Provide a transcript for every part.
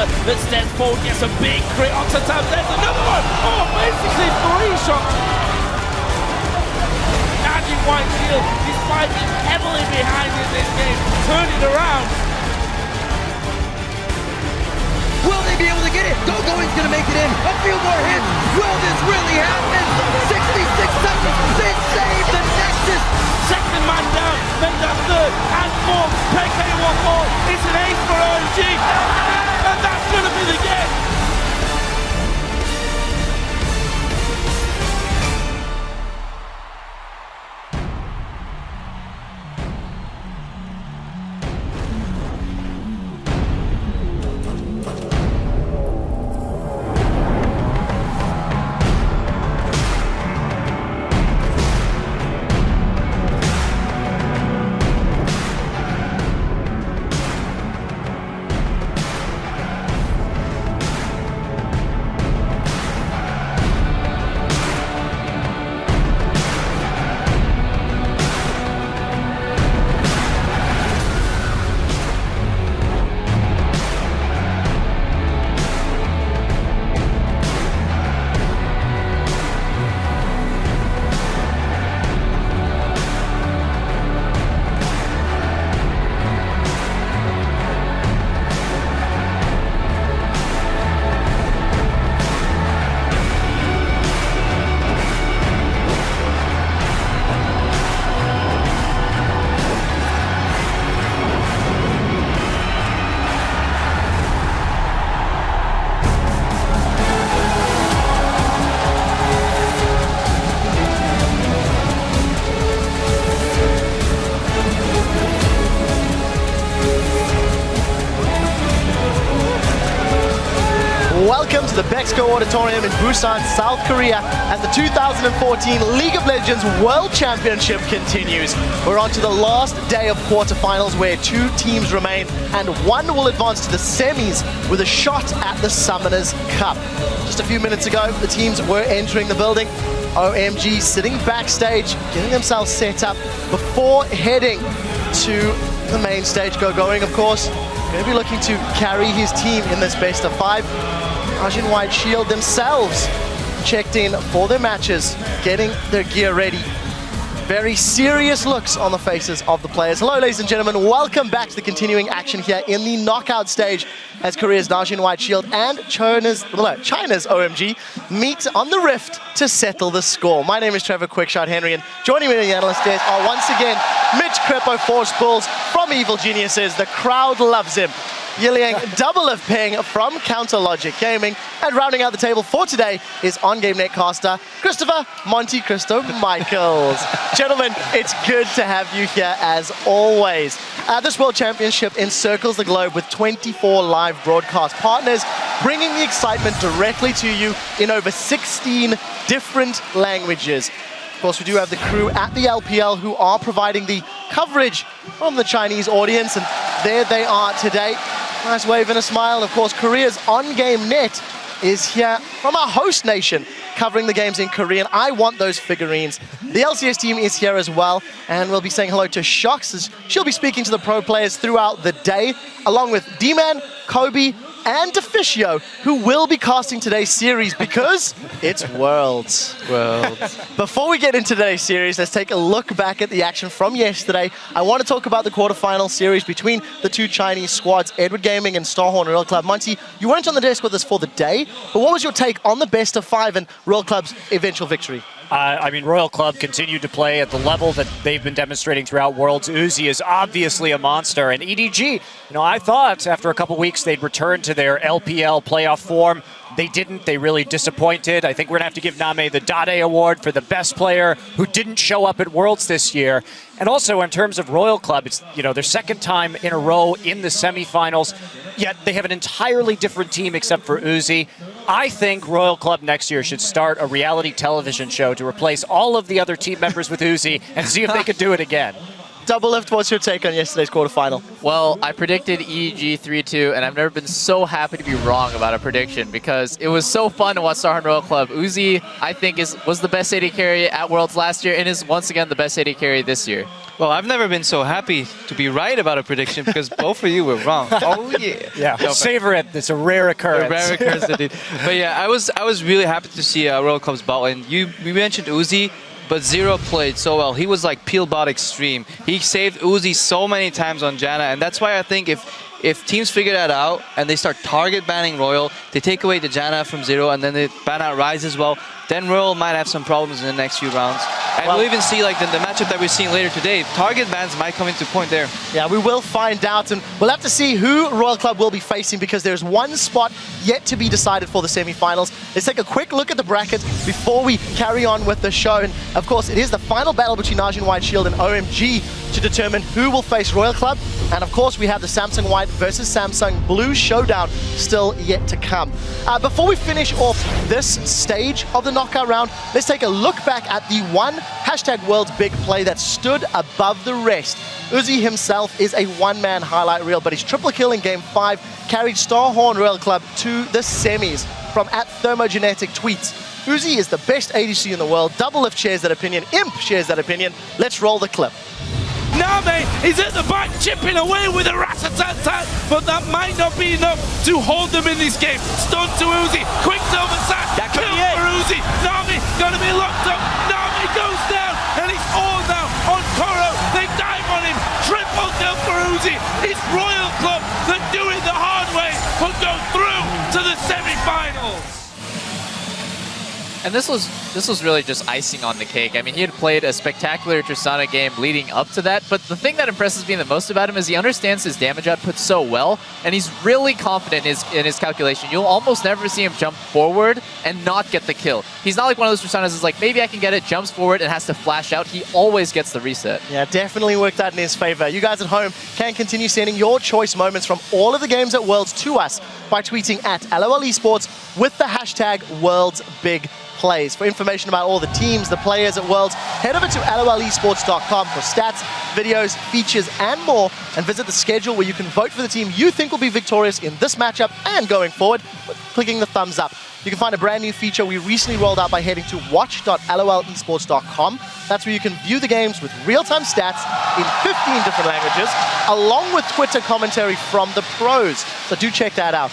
that steps forward, gets a big crit onto Tam. There's another one! Oh, basically 3 shots. Nagin White Shield, despite being heavily behind in this game, turning around. Will they be able to get it? Gogoing's gonna make it in. A few more hits. Will this really happen? 66 seconds. They save the Nexus. Second man down, make that third and fourth. PK one more. It's an ace for OMG. And that's gonna be the game. Welcome to the Bexco Auditorium in Busan, South Korea, as the 2014 League of Legends World Championship continues. We're on to the last day of quarterfinals where 2 teams remain and 1 will advance to the semis with a shot at the Summoners Cup. Just a few minutes ago, the teams were entering the building. OMG sitting backstage, getting themselves set up before heading to the main stage. Gogoing, of course, going to be looking to carry his team in this best of 5. Nagin White Shield themselves checked in for their matches, getting their gear ready. Very serious looks on the faces of the players. Hello, ladies and gentlemen. Welcome back to the continuing action here in the knockout stage as Korea's Nagin White Shield and China's OMG meet on the Rift to settle the score. My name is Trevor Quickshot Henry, and joining me in the analyst desk are once again Mitch Crepo Force Bulls from Evil Geniuses. The crowd loves him. Yiliang Double of Ping from Counter Logic Gaming, and rounding out the table for today is on-game netcaster Christopher Monte Cristo Michaels. Gentlemen, it's good to have you here as always. This World Championship encircles the globe with 24 live broadcast partners, bringing the excitement directly to you in over 16 different languages. Of course, we do have the crew at the LPL who are providing the coverage from the Chinese audience, and there they are today. Nice wave and a smile. Of course, Korea's on-game net is here from our host nation, covering the games in Korean. I want those figurines. The LCS team is here as well, and we'll be saying hello to Shox, as she'll be speaking to the pro players throughout the day, along with D-Man, Kobe, and Deficio, who will be casting today's series because it's Worlds. Before we get into today's series, let's take a look back at the action from yesterday. I want to talk about the quarterfinal series between the 2 Chinese squads, Edward Gaming and Starhorn Royal Club. Monty, you weren't on the desk with us for the day, but what was your take on the best of 5 and Royal Club's eventual victory? I mean, Royal Club continued to play at the level that they've been demonstrating throughout Worlds. Uzi is obviously a monster, and EDG, I thought after a couple weeks they'd return to their LPL playoff form. They didn't. They really disappointed. I think we're going to have to give Name the Dade Award for the best player who didn't show up at Worlds this year. And also in terms of Royal Club, it's their second time in a row in the semifinals, yet they have an entirely different team except for Uzi. I think Royal Club next year should start a reality television show to replace all of the other team members with Uzi and see if they could do it again. Double Lift, what's your take on yesterday's quarterfinal? Well, I predicted EG 3-2, and I've never been so happy to be wrong about a prediction because it was so fun to watch Starhorn Royal Club. Uzi, I think, was the best AD carry at Worlds last year and is once again the best AD carry this year. Well, I've never been so happy to be right about a prediction because both of you were wrong. Oh yeah. Yeah, No, savor it. It's a rare occurrence. a rare occurrence indeed. But yeah, I was really happy to see Royal Club's bot lane. We mentioned Uzi, but Zero played so well. He was like peel bot extreme. He saved Uzi so many times on Janna, and that's why I think if teams figure that out and they start target banning Royal, they take away the Janna from Zero and then they ban out Ryze as well, then Royal might have some problems in the next few rounds. And we'll even see like the matchup that we're seeing later today, target bans might come into point there. Yeah, we will find out, and we'll have to see who Royal Club will be facing because there's one spot yet to be decided for the semi-finals. Let's take a quick look at the bracket before we carry on with the show. And of course, it is the final battle between Arjun White Shield and OMG to determine who will face Royal Club. And of course, we have the Samsung White versus Samsung Blue showdown still yet to come. Before we finish off this stage of the knockout round, let's take a look back at the one #World's Big Play that stood above the rest. Uzi himself is a one-man highlight reel, but his triple kill in Game 5 carried Starhorn Royal Club to the semis. From @Thermogenetic tweets, Uzi is the best ADC in the world. Double Lift shares that opinion. Imp shares that opinion. Let's roll the clip. Name is at the back chipping away with a rat-a-tat-tat, but that might not be enough to hold them in this game. Stun to Uzi, quick silver sack, kill for Uzi. Nami gonna be locked up. Nami goes down, and it's all now on Koro. They dive on him, triple kill for Uzi. It's Royal Club that do it the hard way, but go through to the semi-finals. And this was really just icing on the cake. I mean, he had played a spectacular Tristana game leading up to that, but the thing that impresses me the most about him is he understands his damage output so well, and he's really confident in his calculation. You'll almost never see him jump forward and not get the kill. He's not like one of those Tristanas that's like, maybe I can get it, jumps forward and has to flash out. He always gets the reset. Yeah, definitely worked out in his favor. You guys at home can continue sending your choice moments from all of the games at Worlds to us by tweeting at LOL Esports with the #Worlds Big Plays. For information about all the teams, the players at Worlds, head over to lolesports.com for stats, videos, features, and more, and visit the schedule where you can vote for the team you think will be victorious in this matchup and going forward with clicking the thumbs up. You can find a brand new feature we recently rolled out by heading to watch.lolesports.com. That's where you can view the games with real-time stats in 15 different languages, along with Twitter commentary from the pros. So do check that out.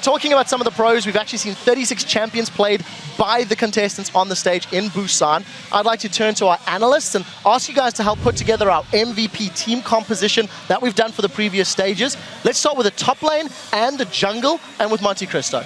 Talking about some of the pros, we've actually seen 36 champions played by the contestants on the stage in Busan. I'd like to turn to our analysts and ask you guys to help put together our MVP team composition that we've done for the previous stages. Let's start with the top lane and the jungle, and with Monte Cristo.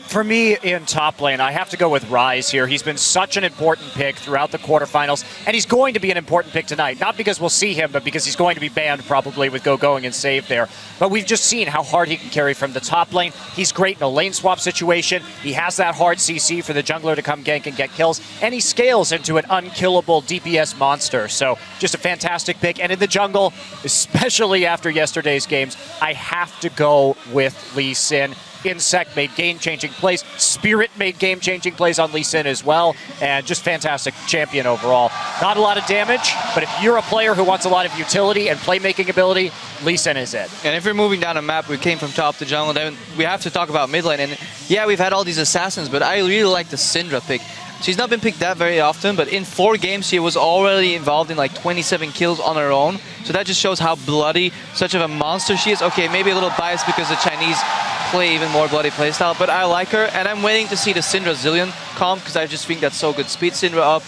For me, in top lane, I have to go with Ryze here. He's been such an important pick throughout the quarterfinals, and he's going to be an important pick tonight. Not because we'll see him, but because he's going to be banned probably with going and save there. But we've just seen how hard he can carry from the top lane. He's great in a lane swap situation. He has that hard CC for the jungler to come gank and get kills, and he scales into an unkillable DPS monster. So just a fantastic pick. And in the jungle, especially after yesterday's games, I have to go with Lee Sin. Insect made game-changing plays. Spirit made game-changing plays on Lee Sin as well. And just fantastic champion overall. Not a lot of damage, but if you're a player who wants a lot of utility and playmaking ability, Lee Sin is it. And if we're moving down a map, we came from top to jungle, then we have to talk about mid lane. And yeah, we've had all these assassins, but I really like the Syndra pick. She's not been picked that very often, but in 4 games, she was already involved in like 27 kills on her own. So that just shows how bloody, such of a monster she is. Okay, maybe a little biased because the Chinese play even more bloody playstyle, but I like her, and I'm waiting to see the Syndra Zillion comp because I just think that's so good. Speed Syndra up,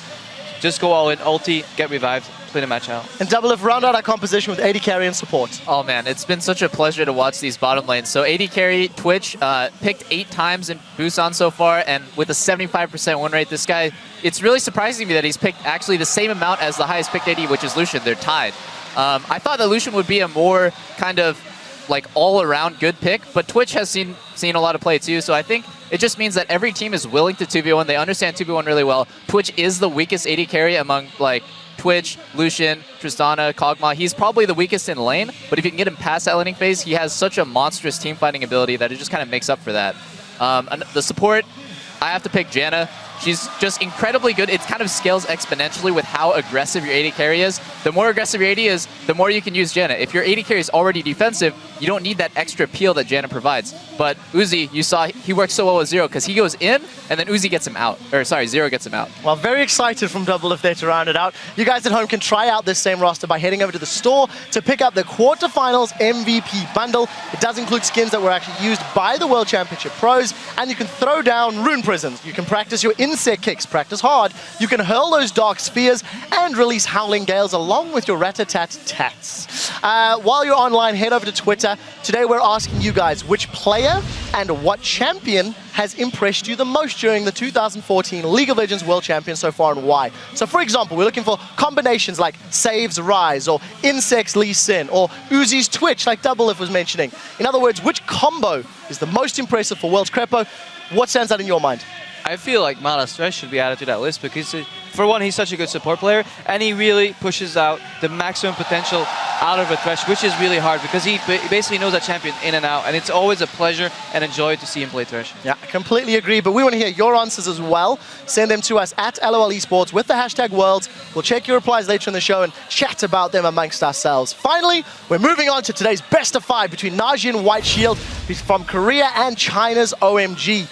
just go all in, ulti, get revived, play the match out. And Double Lift, round out our composition with AD carry and support. Oh man, it's been such a pleasure to watch these bottom lanes. So AD carry, Twitch, picked 8 times in Busan so far, and with a 75% win rate, this guy, it's really surprising me that he's picked actually the same amount as the highest picked AD, which is Lucian. They're tied. I thought that Lucian would be a more kind of like all-around good pick, but Twitch has seen a lot of play too, so I think it just means that every team is willing to 2v1. They understand 2v1 really well. Twitch is the weakest AD carry among like Twitch, Lucian, Tristana, Kog'Maw. He's probably the weakest in lane, but if you can get him past that laning phase, he has such a monstrous team fighting ability that it just kind of makes up for that. And the support, I have to pick Janna. She's just incredibly good. It kind of scales exponentially with how aggressive your AD carry is. The more aggressive your AD is, the more you can use Janna. If your AD carry is already defensive, you don't need that extra peel that Janna provides. But Uzi, you saw he works so well with Zero because he goes in and then Uzi gets him out. Or sorry, Zero gets him out. Well, very excited from Double Lift there to round it out. You guys at home can try out this same roster by heading over to the store to pick up the Quarterfinals MVP bundle. It does include skins that were actually used by the World Championship pros, and you can throw down rune prisons. You can practice your insect kicks, practice hard. You can hurl those dark spheres and release howling gales along with your rat-a-tat-tats. While you're online, head over to Twitter. Today we're asking you guys which player and what champion has impressed you the most during the 2014 League of Legends World Champion so far, and why? So for example, we're looking for combinations like Save's Rise or Insect's Lee Sin or Uzi's Twitch like Double Lift was mentioning. In other words, which combo is the most impressive for World's Crepo? What stands out in your mind? I feel like Mala's Thresh should be added to that list because, for one, he's such a good support player, and he really pushes out the maximum potential out of a Thresh, which is really hard because he basically knows that champion in and out, and it's always a pleasure and a joy to see him play Thresh. Yeah, I completely agree, but we want to hear your answers as well. Send them to us at LOL Esports with the hashtag Worlds. We'll check your replies later in the show and chat about them amongst ourselves. Finally, we're moving on to today's best of 5 between Najin White Shield from Korea and China's OMG.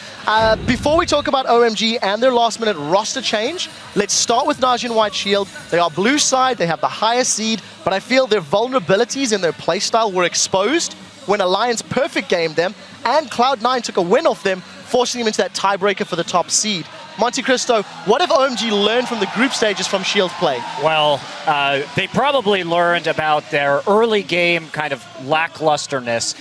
Before we talk about OMG and their last-minute roster change, let's start with Najin White Shield. They are blue side, they have the highest seed, but I feel their vulnerabilities in their playstyle were exposed when Alliance perfect gamed them and Cloud9 took a win off them, forcing them into that tiebreaker for the top seed. Monte Cristo, what have OMG learned from the group stages from Shield's play? Well, they probably learned about their early game kind of lacklusterness.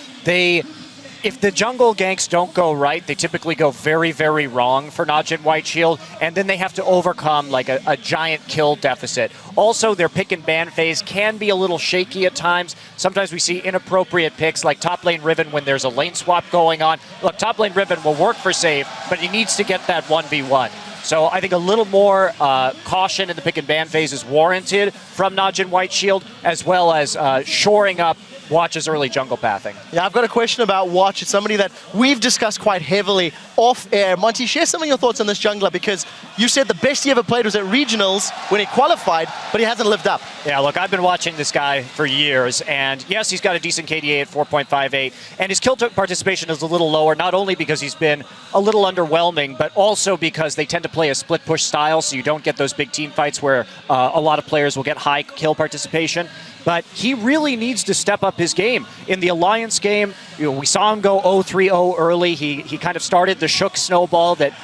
If the jungle ganks don't go right, they typically go very, very wrong for Najin White Shield, and then they have to overcome like a giant kill deficit. Also, their pick and ban phase can be a little shaky at times. Sometimes we see inappropriate picks like top lane Riven when there's a lane swap going on. Look, top lane Riven will work for save, but he needs to get that 1v1. So I think a little more caution in the pick and ban phase is warranted from Najin White Shield, as well as shoring up Watch's early jungle pathing. Yeah, I've got a question about Watch. It's somebody that we've discussed quite heavily off air. Monty, share some of your thoughts on this jungler, because you said the best he ever played was at regionals when he qualified, but he hasn't lived up. Yeah, look, I've been watching this guy for years, and yes, he's got a decent KDA at 4.58, and his kill participation is a little lower, not only because he's been a little underwhelming, but also because they tend to play a split push style, so you don't get those big team fights where a lot of players will get high kill participation. But he really needs to step up his game. In the Alliance game, we saw him go 0-3-0 early. He kind of started the shook snowball that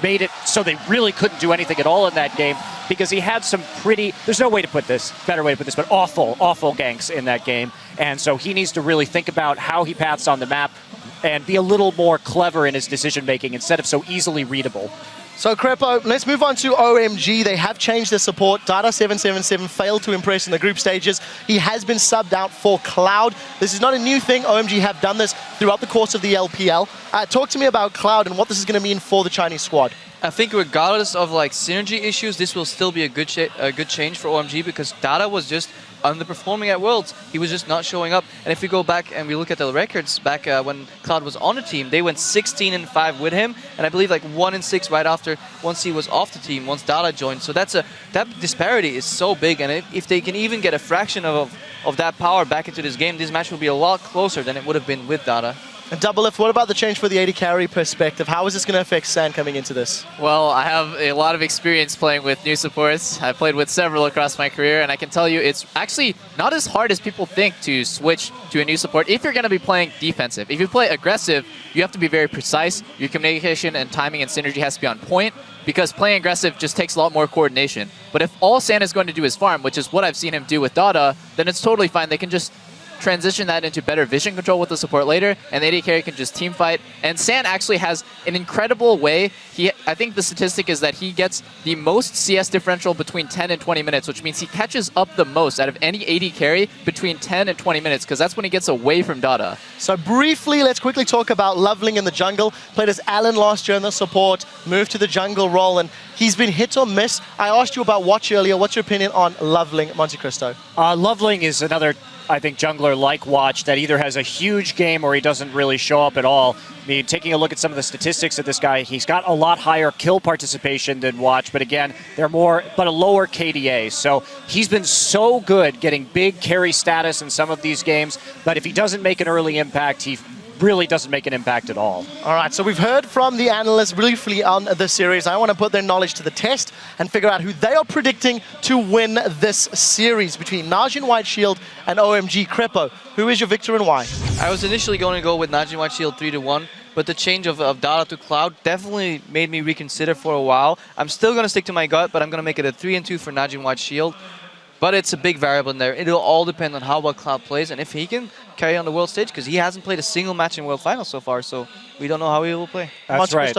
made it so they really couldn't do anything at all in that game, because he had some pretty, there's no way to put this, better way to put this, but awful ganks in that game. And so he needs to really think about how he paths on the map and be a little more clever in his decision making instead of so easily readable. So Crepo, let's move on to OMG. They have changed their support. Dada777 failed to impress in the group stages. He has been subbed out for Cloud. This is not a new thing. OMG have done this throughout the course of the LPL. Talk to me about Cloud and what this is going to mean for the Chinese squad. I think regardless of like synergy issues, this will still be a good change for OMG, because Dada was just underperforming at Worlds. He was just not showing up. And if we go back and we look at the records back when Cloud was on the team, they went 16-5 with him, and I believe like 1-6 right after once he was off the team, once Dada joined. So that disparity is so big, and if they can even get a fraction of that power back into this game, this match will be a lot closer than it would have been with Dada. And Double Lift, what about the change for the AD carry perspective? How is this going to affect San coming into this? Well, I have a lot of experience playing with new supports. I've played with several across my career, and I can tell you it's actually not as hard as people think to switch to a new support if you're going to be playing defensive. If you play aggressive, you have to be very precise. Your communication and timing and synergy has to be on point, because playing aggressive just takes a lot more coordination. But if all San is going to do is farm, which is what I've seen him do with Dada, then it's totally fine. They can just transition that into better vision control with the support later, and the AD carry can just team fight. And San actually has an incredible way. I think the statistic is that he gets the most CS differential between 10 and 20 minutes, which means he catches up the most out of any AD carry between 10 and 20 minutes, because that's when he gets away from Dada. So briefly, let's quickly talk about Loveling in the jungle. Played as Alan last year in the support, moved to the jungle role, and he's been hit or miss. I asked you about Watch earlier. What's your opinion on Loveling, Monte Cristo? Loveling is another I think, jungler like Watch that either has a huge game or he doesn't really show up at all. I mean, taking a look at some of the statistics of this guy, he's got a lot higher kill participation than Watch, but again, they're more, but a lower KDA. So he's been so good getting big carry status in some of these games, but if he doesn't make an early impact, he really doesn't make an impact at all. All right, so we've heard from the analysts briefly on the series. I want to put their knowledge to the test and figure out who they are predicting to win this series between Najin White Shield and OMG Crepo. Who is your victor and why? I was initially going to go with Najin White Shield 3-1, but the change of Dada to Cloud definitely made me reconsider for a while. I'm still going to stick to my gut, but I'm going to make it a 3-2 for Najin White Shield. But it's a big variable in there. It'll all depend on how well Cloud plays and if he can carry on the world stage, because he hasn't played a single match in World Finals so far, so we don't know how he will play. That's right.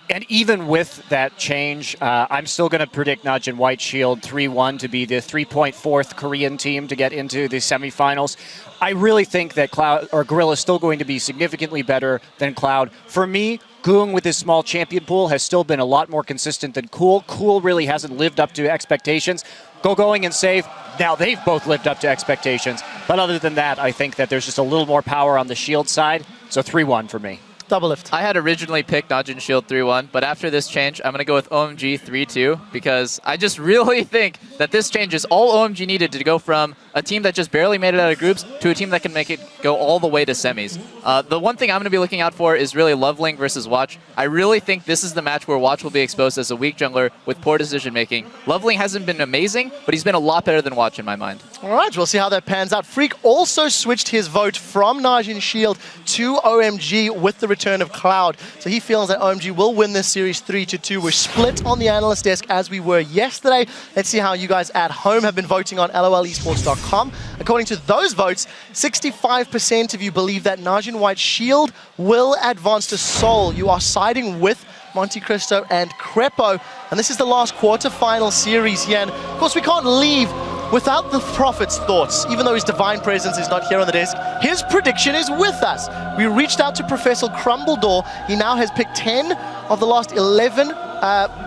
And even with that change, I'm still going to predict Najin White Shield 3-1 to be the 3.4th Korean team to get into the semifinals. I really think that Cloud or Gorilla is still going to be significantly better than Cloud. For me, Goong with his small champion pool has still been a lot more consistent than Cool. Cool really hasn't lived up to expectations. Going and Save, now they've both lived up to expectations. But other than that, I think that there's just a little more power on the Shield side. So 3-1 for me. Double lift. I had originally picked Najin Shield 3-1, but after this change, I'm going to go with OMG 3-2 because I just really think that this change is all OMG needed to go from a team that just barely made it out of groups to a team that can make it go all the way to semis. The one thing I'm going to be looking out for is really Loveling versus Watch. I really think this is the match where Watch will be exposed as a weak jungler with poor decision making. Loveling hasn't been amazing, but he's been a lot better than Watch in my mind. All right, we'll see how that pans out. Freak also switched his vote from Najin Shield to OMG with the return of Cloud. So he feels that OMG will win this series 3-2. We're split on the analyst desk as we were yesterday. Let's see how you guys at home have been voting on lolesports.com. According to those votes, 65% of you believe that Najin White Shield will advance to Seoul. You are siding with Monte Cristo and Crepo. And this is the last quarterfinal series here. And of course, we can't leave without the Prophet's thoughts. Even though his divine presence is not here on the desk, his prediction is with us. We reached out to Professor Crumbledore. He now has picked 10 of the last 11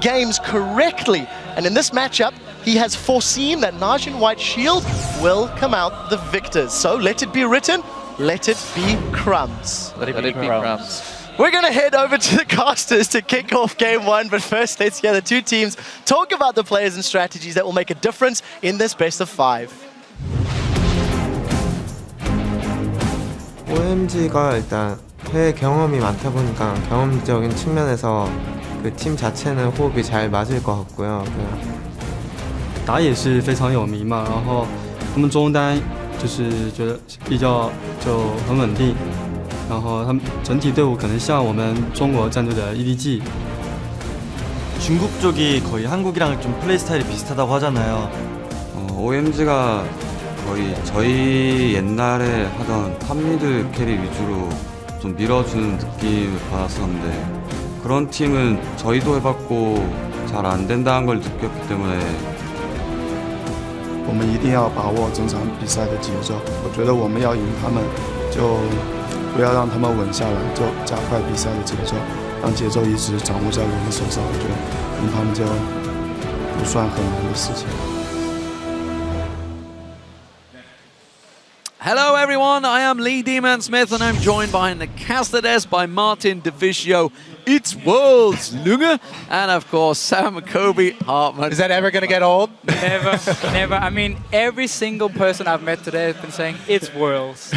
games correctly. And in this matchup, he has foreseen that Najin White Shield will come out the victors. So let it be written, let it be crumbs. Let it be crumbs. We're going to head over to the casters to kick off game one, but first let's hear the two teams talk about the players and strategies that will make a difference in this best of 5. OMG가 일단 해외 경험이 많다 보니까 경험적인 측면에서 그 팀 자체는 호흡이 잘 맞을 것 같고요. 打野是非常有名嘛，然后他们中单就是觉得比较就很稳定，然后他们整体队伍可能像我们中国战队的 EDG。 중국 쪽이 거의 한국이랑 좀 플레이 스타일이 비슷하다고 하잖아요. OMG가 거의 저희 옛날에 하던 탑미드 캐리 위주로 좀 밀어주는 느낌을 받았었는데 그런 팀은 저희도 해봤고 잘 안 된다는 걸 느꼈기 때문에 我们一定要把握整场比赛的节奏。我觉得我们要赢他们，就不要让他们稳下来，就加快比赛的节奏，让节奏一直掌握在我们手上。我觉得赢他们就不算很难的事情。 Hello everyone, I am Lee D-Man Smith and I'm joined behind the caster desk by Martin DeVicio. It's Worlds, Lunga, and of course Sam Kobe Hartman. Is that ever going to get old? Never, never. I mean, every single person I've met today has been saying, it's Worlds.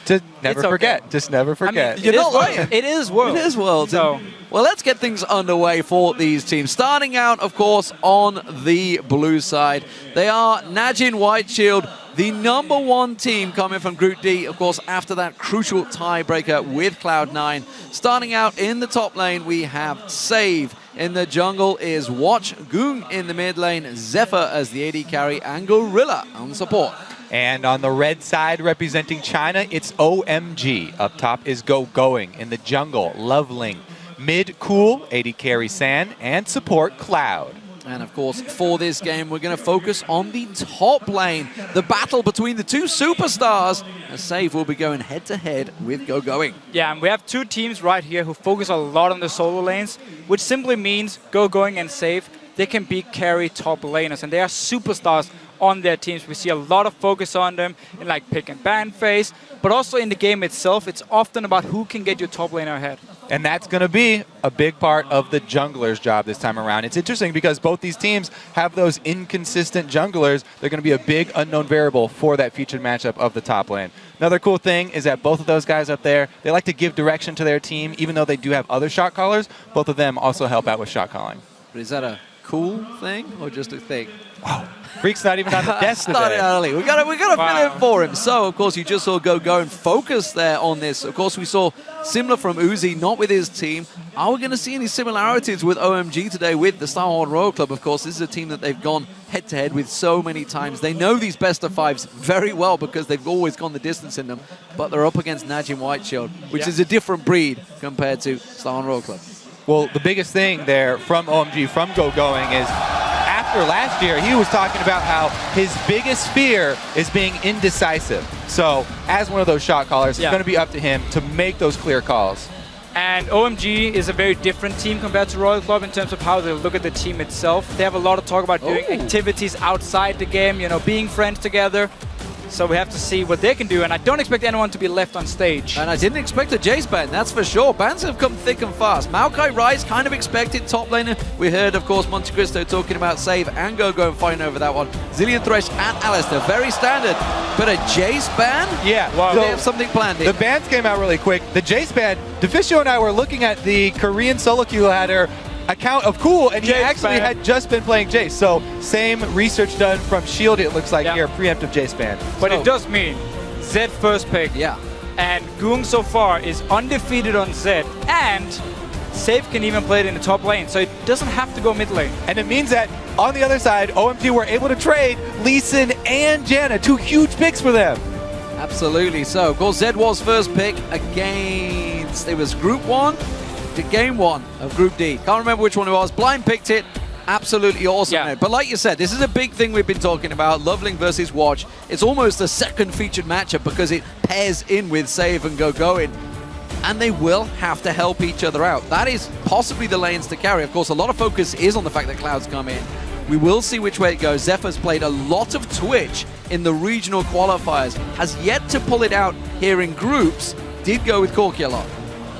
Just never forget. Okay. Just never forget. I mean, you're not lying. It is Worlds. It is Worlds. So. Well, let's get things underway for these teams. Starting out, of course, on the blue side. They are Najin White Shield, the #1 team coming from Group D, of course, after that crucial tiebreaker with Cloud9. Starting out in the top lane, we have Save. In the jungle is Watch, Goong in the mid lane, Zephyr as the AD carry, and Gorilla on support. And on the red side, representing China, it's OMG. Up top is Going. In the jungle, Loveling. Mid, Cool, AD carry San, and support Cloud. And of course, for this game, we're going to focus on the top lane. The battle between the two superstars. As Save will be going head-to-head with Going. Yeah, and we have two teams right here who focus a lot on the solo lanes, which simply means Going and Save, they can be carry top laners, and they are superstars on their teams. We see a lot of focus on them in like pick and ban phase, but also in the game itself, it's often about who can get your top laner ahead. And that's going to be a big part of the jungler's job this time around. It's interesting because both these teams have those inconsistent junglers. They're going to be a big unknown variable for that featured matchup of the top lane. Another cool thing is that both of those guys up there, they like to give direction to their team, even though they do have other shot callers. Both of them also help out with shot calling. But is that a cool thing or just a thing? Freak's not even on the desk today. Started early. We got to fill in for him. So, of course, you just saw Go and focus there on this. Of course, we saw similar from Uzi, not with his team. Are we going to see any similarities with OMG today with the Starhorn Royal Club? Of course, this is a team that they've gone head-to-head with so many times. They know these best-of-fives very well because they've always gone the distance in them. But they're up against Najin Whiteshield, which is a different breed compared to Starhorn Royal Club. Well, the biggest thing there from OMG, from Going, is after last year, he was talking about how his biggest fear is being indecisive. So, as one of those shot callers, it's going to be up to him to make those clear calls. And OMG is a very different team compared to Royal Club in terms of how they look at the team itself. They have a lot of talk about doing activities outside the game, you know, being friends together. So we have to see what they can do, and I don't expect anyone to be left on stage. And I didn't expect a Jace ban, that's for sure. Bans have come thick and fast. Maokai Rise kind of expected top laner. We heard, of course, Monte Cristo talking about Save and Go and fighting over that one. Zillion Thresh and Alistair, very standard. But a Jace ban? Yeah. Wow. They have something planned here. The bans came out really quick. The Jace ban, Deficio and I were looking at the Korean solo queue ladder account of Cool, and he actually had just been playing Jace. So same research done from Shield, it looks like here, preemptive Jace ban. But it does mean Zed first pick. Yeah. And Goong so far is undefeated on Zed, and Save can even play it in the top lane, so it doesn't have to go mid lane. And it means that on the other side, OMG were able to trade Lee Sin and Janna, two huge picks for them. Absolutely. So, of course, Zed was first pick against, it was Group 1 to Game 1 of Group D. Can't remember which one it was. Blind picked it. Absolutely awesome. But like you said, this is a big thing we've been talking about. Loveling versus Watch. It's almost a second featured matchup because it pairs in with Save and Going. And they will have to help each other out. That is possibly the lanes to carry. Of course, a lot of focus is on the fact that Clouds come in. We will see which way it goes. Zephyr's played a lot of Twitch in the regional qualifiers. Has yet to pull it out here in groups. Did go with Corky a lot.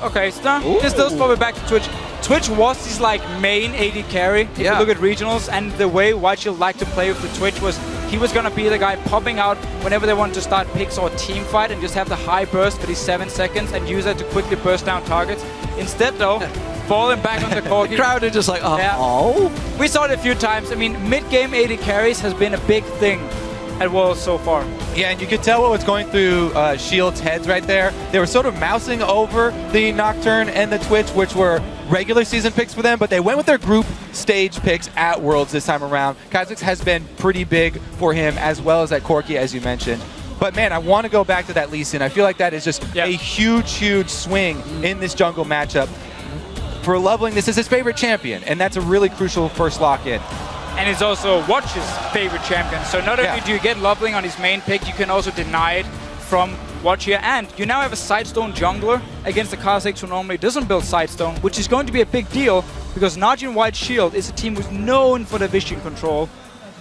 Okay, so this does probably back to Twitch. Twitch was his like main AD carry. If you look at regionals, and the way Whiteshield liked to play with the Twitch was he was gonna be the guy popping out whenever they want to start picks or team fight and just have the high burst for these 7 seconds and use that to quickly burst down targets. Instead though, falling back on the Corky. The crowd are just like, We saw it a few times. I mean, mid-game AD carries has been a big thing at Worlds so far. Yeah, and you could tell what was going through Shield's heads right there. They were sort of mousing over the Nocturne and the Twitch, which were regular season picks for them, but they went with their group stage picks at Worlds this time around. Kha'Zix has been pretty big for him, as well as that Corky, as you mentioned. But man, I want to go back to that Lee Sin. I feel like that is just a huge, huge swing in this jungle matchup. For Loveling, this is his favorite champion, and that's a really crucial first lock-in. And he's also Watch's favorite champion. So not only do you get Loveling on his main pick, you can also deny it from Watch here. And you now have a Sidestone jungler against the Kha'Zix who normally doesn't build Sidestone, which is going to be a big deal because Najin Whiteshield is a team who's known for their vision control.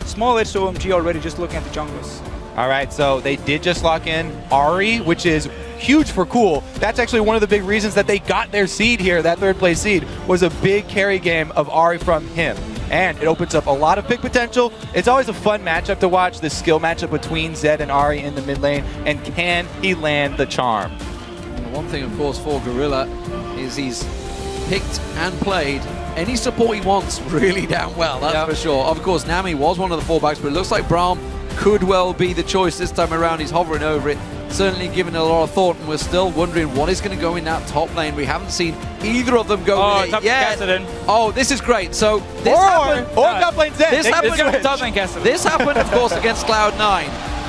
Small edge to OMG already just looking at the junglers. All right, so they did just lock in Ahri, which is huge for Cool. That's actually one of the big reasons that they got their seed here. That third place seed was a big carry game of Ahri from him. And it opens up a lot of pick potential. It's always a fun matchup to watch, the skill matchup between Zed and Ahri in the mid lane. And can he land the charm? And the one thing, of course, for Gorilla is he's picked and played any support he wants really damn well, that's for sure. Of course, Nami was one of the fallbacks, but it looks like Braum could well be the choice this time around. He's hovering over it. Certainly given it a lot of thought, and we're still wondering what is going to go in that top lane. We haven't seen either of them go with it yet. Oh, this is great. So this happened. Top lane Zed. This happened, of course, against Cloud9.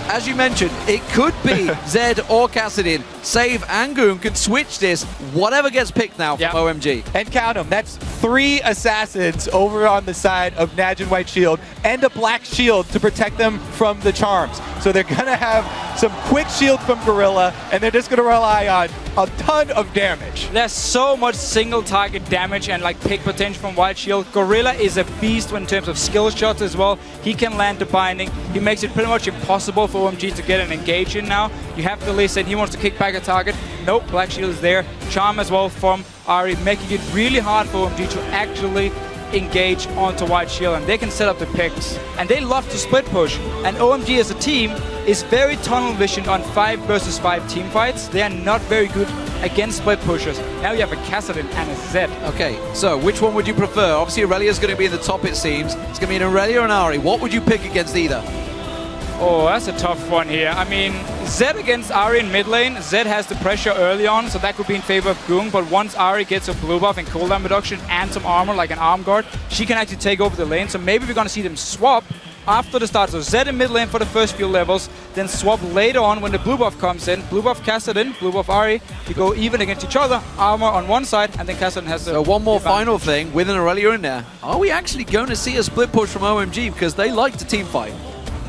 As you mentioned, it could be Zed or Kassadin. Save and Goon can switch this. Whatever gets picked now from OMG. And count them. That's 3 assassins over on the side of Najin White Shield and a black shield to protect them from the charms. So they're going to have some quick shield from Gorilla, and they're just going to rely on a ton of damage. There's so much single target damage and like pick potential from White Shield. Gorilla is a beast in terms of skill shots as well. He can land the binding. He makes it pretty much impossible for OMG to get an engage in now. You have the Lee Sin, he wants to kick back a target. Nope, Black Shield is there. Charm as well from Ahri, making it really hard for OMG to actually engage onto White Shield, and they can set up the picks. And they love to split push. And OMG as a team is very tunnel visioned on 5 versus 5 team fights. They are not very good against split pushers. Now you have a Kassadin and a Zed. Okay, so which one would you prefer? Obviously Aurelia's going to be in the top, it seems. It's going to be an Aurelia or an Ahri. What would you pick against either? Oh, that's a tough one here. I mean, Zed against Ahri in mid lane. Zed has the pressure early on, so that could be in favor of Goong. But once Ahri gets a blue buff and cooldown reduction and some armor, like an arm guard, she can actually take over the lane. So maybe we're going to see them swap after the start. So Zed in mid lane for the first few levels, then swap later on when the blue buff comes in. Blue buff Kassadin, blue buff Ahri. You go even against each other, armor on one side, and then Kassadin has the... So one more final thing, with an Aurelia in there. Are we actually going to see a split push from OMG? Because they like to team fight.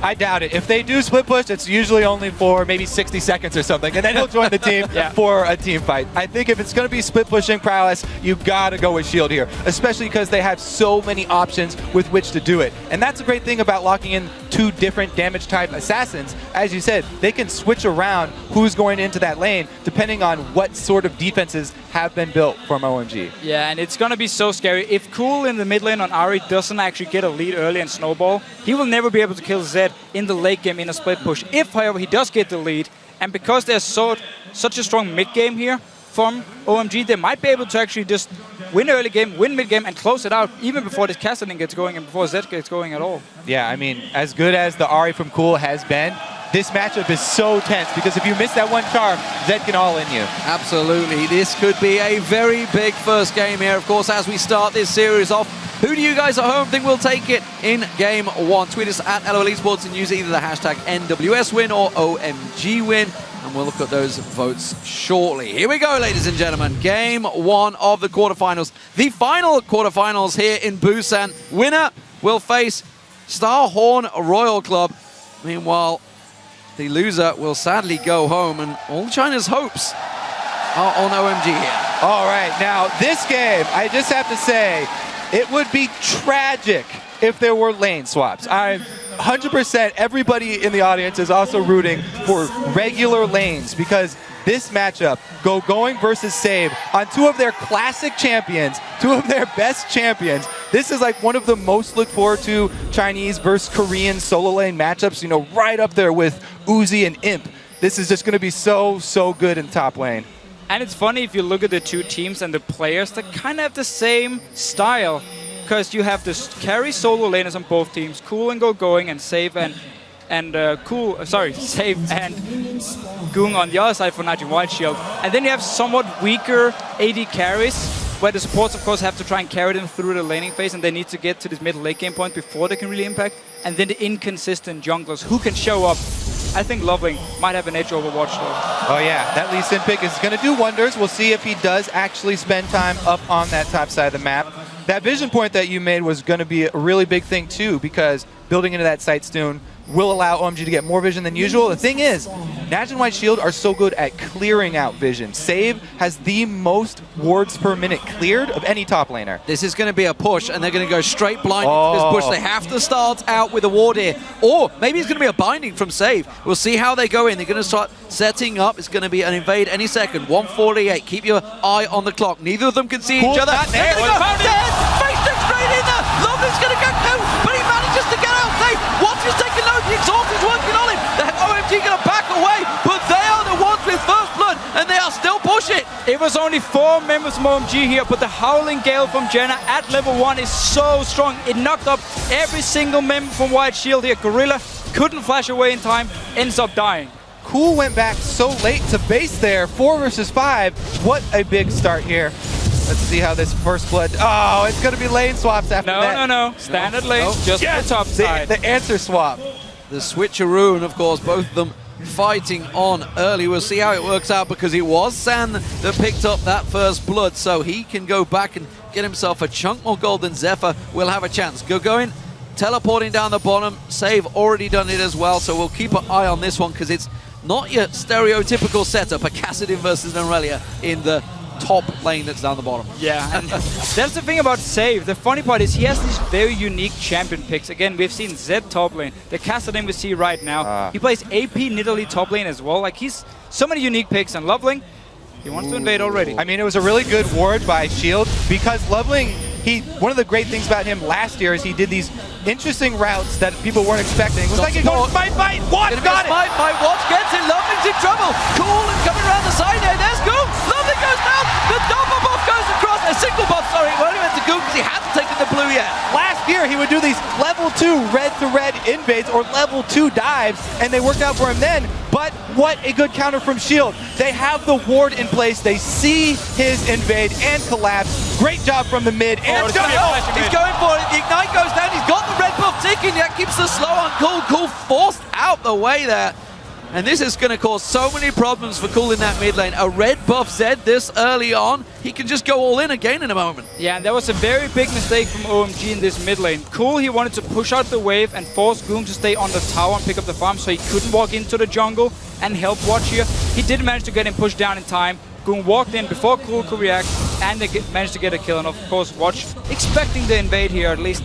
I doubt it. If they do split push, it's usually only for maybe 60 seconds or something, and then he'll join the team for a team fight. I think if it's going to be split pushing prowess, you got to go with Shield here, especially because they have so many options with which to do it. And that's a great thing about locking in 2 different damage type assassins. As you said, they can switch around who's going into that lane depending on what sort of defenses have been built from OMG. Yeah, and it's going to be so scary. If Cool in the mid lane on Ahri doesn't actually get a lead early and snowball, he will never be able to kill Zed in the late game in a split push. If, however, he does get the lead, and because there's such a strong mid game here from OMG, they might be able to actually just win early game, win mid game, and close it out even before this Kassadin gets going and before Zed gets going at all. Yeah, I mean, as good as the Ahri from Cool has been, this matchup is so tense because if you miss that one charm, Zed can all in you. Absolutely. This could be a very big first game here, of course, as we start this series off. Who do you guys at home think will take it in Game 1? Tweet us at LOL Esports and use either the hashtag NWS win or OMG win, and we'll look at those votes shortly. Here we go, ladies and gentlemen. Game 1 of the quarterfinals. The final quarterfinals here in Busan. Winner will face Starhorn Royal Club. Meanwhile, the loser will sadly go home, and all China's hopes are on OMG here. All right, now this game, I just have to say, it would be tragic if there were lane swaps. I'm 100%, everybody in the audience is also rooting for regular lanes because this matchup, going versus Save, on 2 of their classic champions, 2 of their best champions. This is like one of the most looked forward to Chinese versus Korean solo lane matchups, you know, right up there with Uzi and Imp. This is just going to be so good in top lane. And it's funny if you look at the 2 teams and the players, they kind of have the same style. Because you have this carry solo laners on both teams, Cool and Going, and Save and Save and Goong on the other side for Najin White Shield. And then you have somewhat weaker AD carries, where the supports, of course, have to try and carry them through the laning phase, and they need to get to this middle late game point before they can really impact. And then the inconsistent junglers who can show up. I think Loveling might have an edge over Watch though. Oh yeah, that Lee Sin pick is going to do wonders. We'll see if he does actually spend time up on that top side of the map. That vision point that you made was going to be a really big thing too, because building into that Sight Stone will allow OMG to get more vision than usual. The thing is, Najin White Shield are so good at clearing out vision. Save has the most wards per minute cleared of any top laner. This is going to be a push, and they're going to go straight blind into this push. They have to start out with a ward here, or maybe it's going to be a binding from Save. We'll see how they go in. They're going to start setting up. It's going to be an invade any second. 148. Keep your eye on the clock. Neither of them can see each other. There. Face them straight in there. Loveling's going to go too, but he manages to get out safe. Watch is taking low. The exhaust is working on him. The OMG going to back away, but they are the ones with first blood, and they are still pushing. It was only 4 members from OMG here, but the Howling Gale from Jenna at level 1 is so strong. It knocked up every single member from White Shield here. Gorilla couldn't flash away in time, ends up dying. Cool went back so late to base there, 4 versus 5. What a big start here. Let's see how this first blood. Oh, it's going to be lane swaps after that. No. Standard lane, just the top side. The answer swap. The switcheroo, and of course, both of them fighting on early. We'll see how it works out because it was San that picked up that first blood, so he can go back and get himself a chunk more gold than Zephyr, will have a chance. Going, teleporting down the bottom. Save already done it as well, so we'll keep an eye on this one because it's not your stereotypical setup, a Kassadin versus an Aurelia in the top lane that's down the bottom. Yeah, and that's the thing about Save. The funny part is he has these very unique champion picks. Again, we've seen Zed top lane, the Kassadin we see right now. He plays AP Nidalee top lane as well. Like, he's so many unique picks, and Loveling, he wants to invade already. I mean, it was a really good ward by Shield because Loveling, one of the great things about him last year is he did these interesting routes that people weren't expecting. It was like he goes, fight, Watch got it! Watch gets it, Loveling's in trouble. Cool and coming around the side there, there's Goom. Loveling goes down, the double buff goes across, a single buff, sorry, it only went to Goom because he hadn't taken the blue yet. Last year, he would do these level 2 red-to-red invades or level 2 dives, and they worked out for him then. But what a good counter from Shield. They have the ward in place. They see his invade and collapse. Great job from the mid. And he's going for it. The Ignite goes down. He's got the red buff ticking. That keeps the slow on Cool. Cool forced out the way there. And this is going to cause so many problems for Cool in that mid lane. A red buff Zed this early on. He can just go all in again in a moment. Yeah, and that was a very big mistake from OMG in this mid lane. Cool, he wanted to push out the wave and force Goom to stay on the tower and pick up the farm so he couldn't walk into the jungle and help Watch here. He did manage to get him pushed down in time. Goom walked in before Cool could react, and they managed to get a kill. And of course, Watch expecting the invade here, at least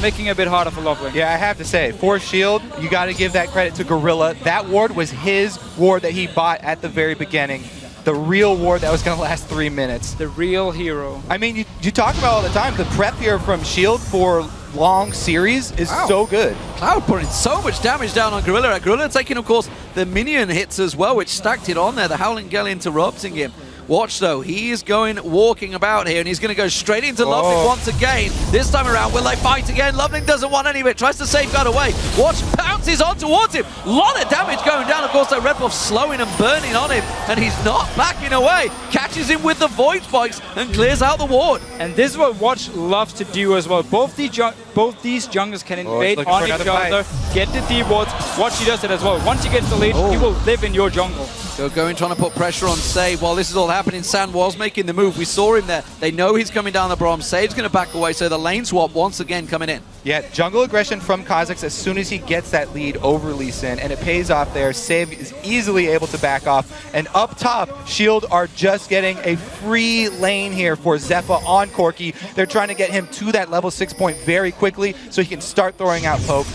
making it a bit harder for Loveling. Yeah, I have to say, for Shield, you got to give that credit to Gorilla. That ward was his ward that he bought at the very beginning. The real ward that was going to last 3 minutes. The real hero. I mean, you talk about all the time, the prep here from Shield for long series is so good. Cloud putting so much damage down on Gorilla. Gorilla taking, of course, the minion hits as well, which stacked it on there. The Howling Gale interrupting him. Watch though, he is walking about here, and he's going to go straight into Loveling once again. This time around, will they fight again? Loveling doesn't want any of it, tries to safeguard away. Watch pounces on towards him. Lot of damage going down. Of course, that red buff slowing and burning on him, and he's not backing away. Catches him with the Void Spikes and clears out the ward. And this is what Watch loves to do as well. Both these junglers can invade on each other, get the D wards. Watch, he does it as well. Once he gets the lead, he will live in your jungle. So going trying to put pressure on Save while this is all happening. San was making the move. We saw him there. They know he's coming down the bottom. Save's going to back away, so the lane swap once again coming in. Yeah, jungle aggression from Kha'Zix as soon as he gets that lead over Lee Sin, and it pays off there. Save is easily able to back off. And up top, Shield are just getting a free lane here for Zephyr on Corki. They're trying to get him to that level 6 point very quickly so he can start throwing out poke.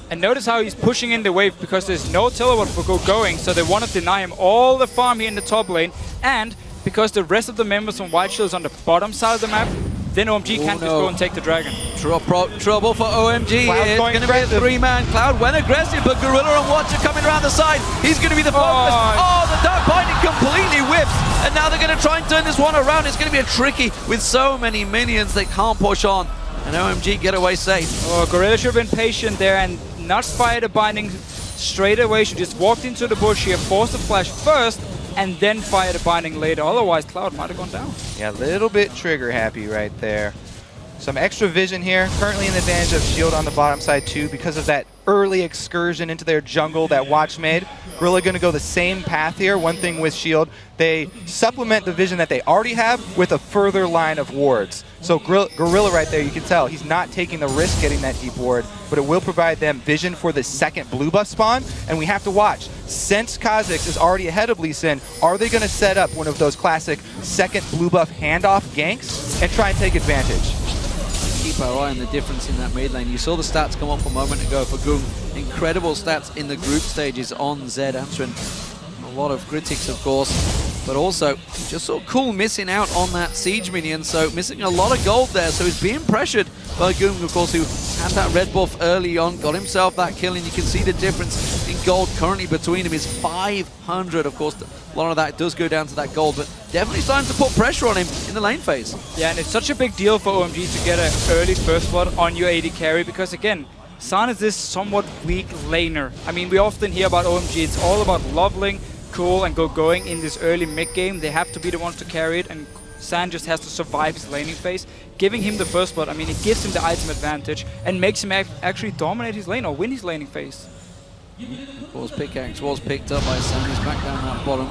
And notice how he's pushing in the wave because there's no teleport for going, so they want to deny him all the farm here in the top lane. And because the rest of the members from White Shield is on the bottom side of the map, then OMG can't just go and take the dragon. Trouble for OMG. It's going to be a 3-man. Cloud went aggressive, but Gorilla and Watch are coming around the side. He's going to be the focus. Oh, the Dark Binding completely whips. And now they're going to try and turn this one around. It's going to be a tricky with so many minions they can't push on. And OMG get away safe. Oh, Gorilla should have been patient there and not fire the binding straight away. She just walked into the bush here, forced the flash first, and then fire the binding later. Otherwise, Cloud might have gone down. Yeah, a little bit trigger happy right there. Some extra vision here. Currently an advantage of Shield on the bottom side too because of that early excursion into their jungle that Watch made. Gorilla going to go the same path here. One thing with Shield, they supplement the vision that they already have with a further line of wards. So Gorilla right there, you can tell he's not taking the risk getting that deep ward, but it will provide them vision for the second blue buff spawn, and we have to watch. Since Kha'Zix is already ahead of Lee Sin, are they going to set up one of those classic second blue buff handoff ganks and try and take advantage? Keep our eye on the difference in that mid lane. You saw the stats come up a moment ago for Goom. Incredible stats in the group stages on Zed, answering a lot of critics, of course. But also, just saw Cool missing out on that siege minion, so missing a lot of gold there. So he's being pressured by Goom, of course, who had that red buff early on, got himself that kill, and you can see the difference in gold currently between him is 500. Of course, a lot of that does go down to that gold, but definitely starting to put pressure on him in the lane phase. Yeah, and it's such a big deal for OMG to get an early first blood on your AD carry because, again, San is this somewhat weak laner. I mean, we often hear about OMG. It's all about Loveling, Cool, and going in this early mid game. They have to be the ones to carry it, and San just has to survive his laning phase. Giving him the first blood, I mean, it gives him the item advantage and makes him actually dominate his lane or win his laning phase. Of course, pickaxe was picked up by San. He's back down that bottom.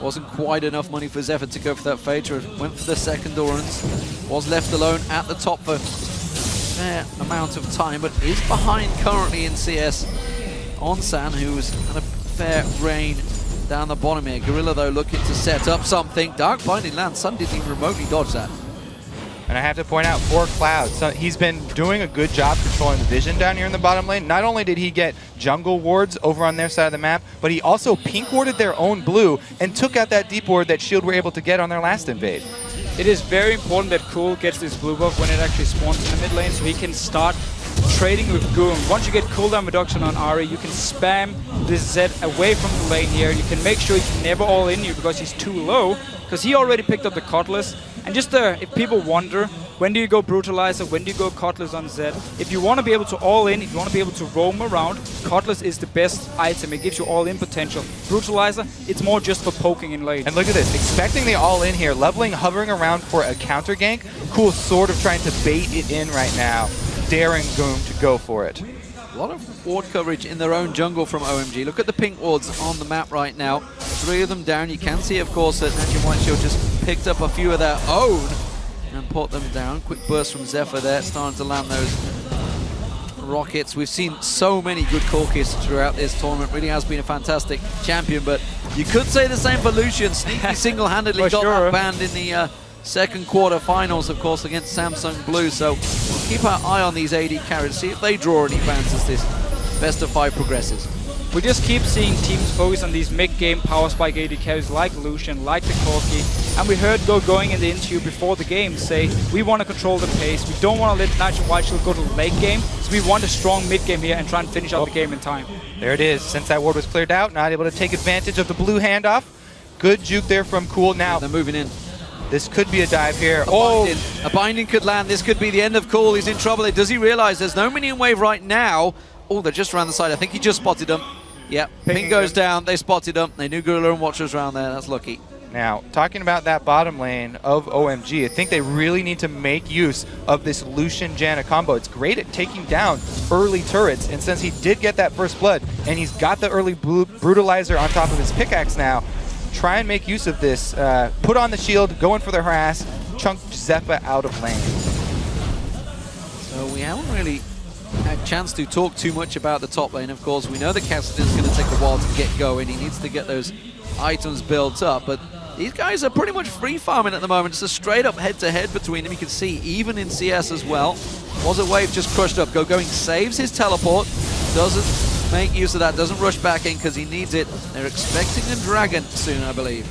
Wasn't quite enough money for Zephyr to go for that Phaedra. Went for the second Dorans. Was left alone at the top for a fair amount of time, but is behind currently in CS on San, who's had a fair reign down the bottom here. Gorilla, though, looking to set up something. Dark Binding lands. Sun didn't even remotely dodge that. And I have to point out, for Cloud, so he's been doing a good job controlling the vision down here in the bottom lane. Not only did he get jungle wards over on their side of the map, but he also pink warded their own blue and took out that deep ward that Shield were able to get on their last invade. It is very important that Cool gets this blue buff when it actually spawns in the mid lane, so he can start trading with Goon. Once you get cooldown reduction on Ari, you can spam this Zed away from the lane here. You can make sure he never all in you because he's too low, because he already picked up the Cutlass. And just if people wonder, when do you go Brutalizer, when do you go Cutlass on Zed? If you want to be able to all in, if you want to be able to roam around, Cutlass is the best item. It gives you all in potential. Brutalizer, it's more just for poking in lane. And look at this, expecting the all in here, leveling, hovering around for a counter gank. Cool sort of trying to bait it in right now, daring Goom to go for it. A lot of ward coverage in their own jungle from OMG. Look at the pink wards on the map right now. 3 of them down. You can see, of course, that Najin Whiteshield just picked up a few of their own and put them down. Quick burst from Zephyr there, starting to land those rockets. We've seen so many good Corkis throughout this tournament. Really has been a fantastic champion, but you could say the same for Lucian. Sneaky single-handedly got that banned in the second quarterfinals, of course, against Samsung Blue. So we'll keep our eye on these AD carries, see if they draw any bans as this best of 5 progresses. We just keep seeing teams focus on these mid-game power spike AD carries like Lucian, like the Corki, and we heard going in the interview before the game say, we want to control the pace, we don't want to let Najin Whiteshield go to the late game, so we want a strong mid-game here and try and finish out the game in time. There it is. Since that ward was cleared out, not able to take advantage of the blue handoff. Good juke there from Cool. Now, they're moving in. This could be a dive here. A binding could land. This could be the end of Cool. He's in trouble. Does he realize there's no minion wave right now? Oh, they're just around the side. I think he just spotted them. Yep, ping goes down. They spotted them. They knew Gorilla and Watcher was around there. That's lucky. Now, talking about that bottom lane of OMG, I think they really need to make use of this Lucian-Janna combo. It's great at taking down early turrets, and since he did get that first blood, and he's got the early brutalizer on top of his pickaxe now, try and make use of this. Put on the shield, go in for the harass, chunk Zephyr out of lane. So we haven't really had a chance to talk too much about the top lane. Of course, we know that Cassidy's going to take a while to get going. He needs to get those items built up, but these guys are pretty much free farming at the moment. It's a straight up head-to-head between them. You can see even in CS as well. Was a wave just crushed up. Going saves his teleport, doesn't make use of that, doesn't rush back in because he needs it. They're expecting a dragon soon, I believe.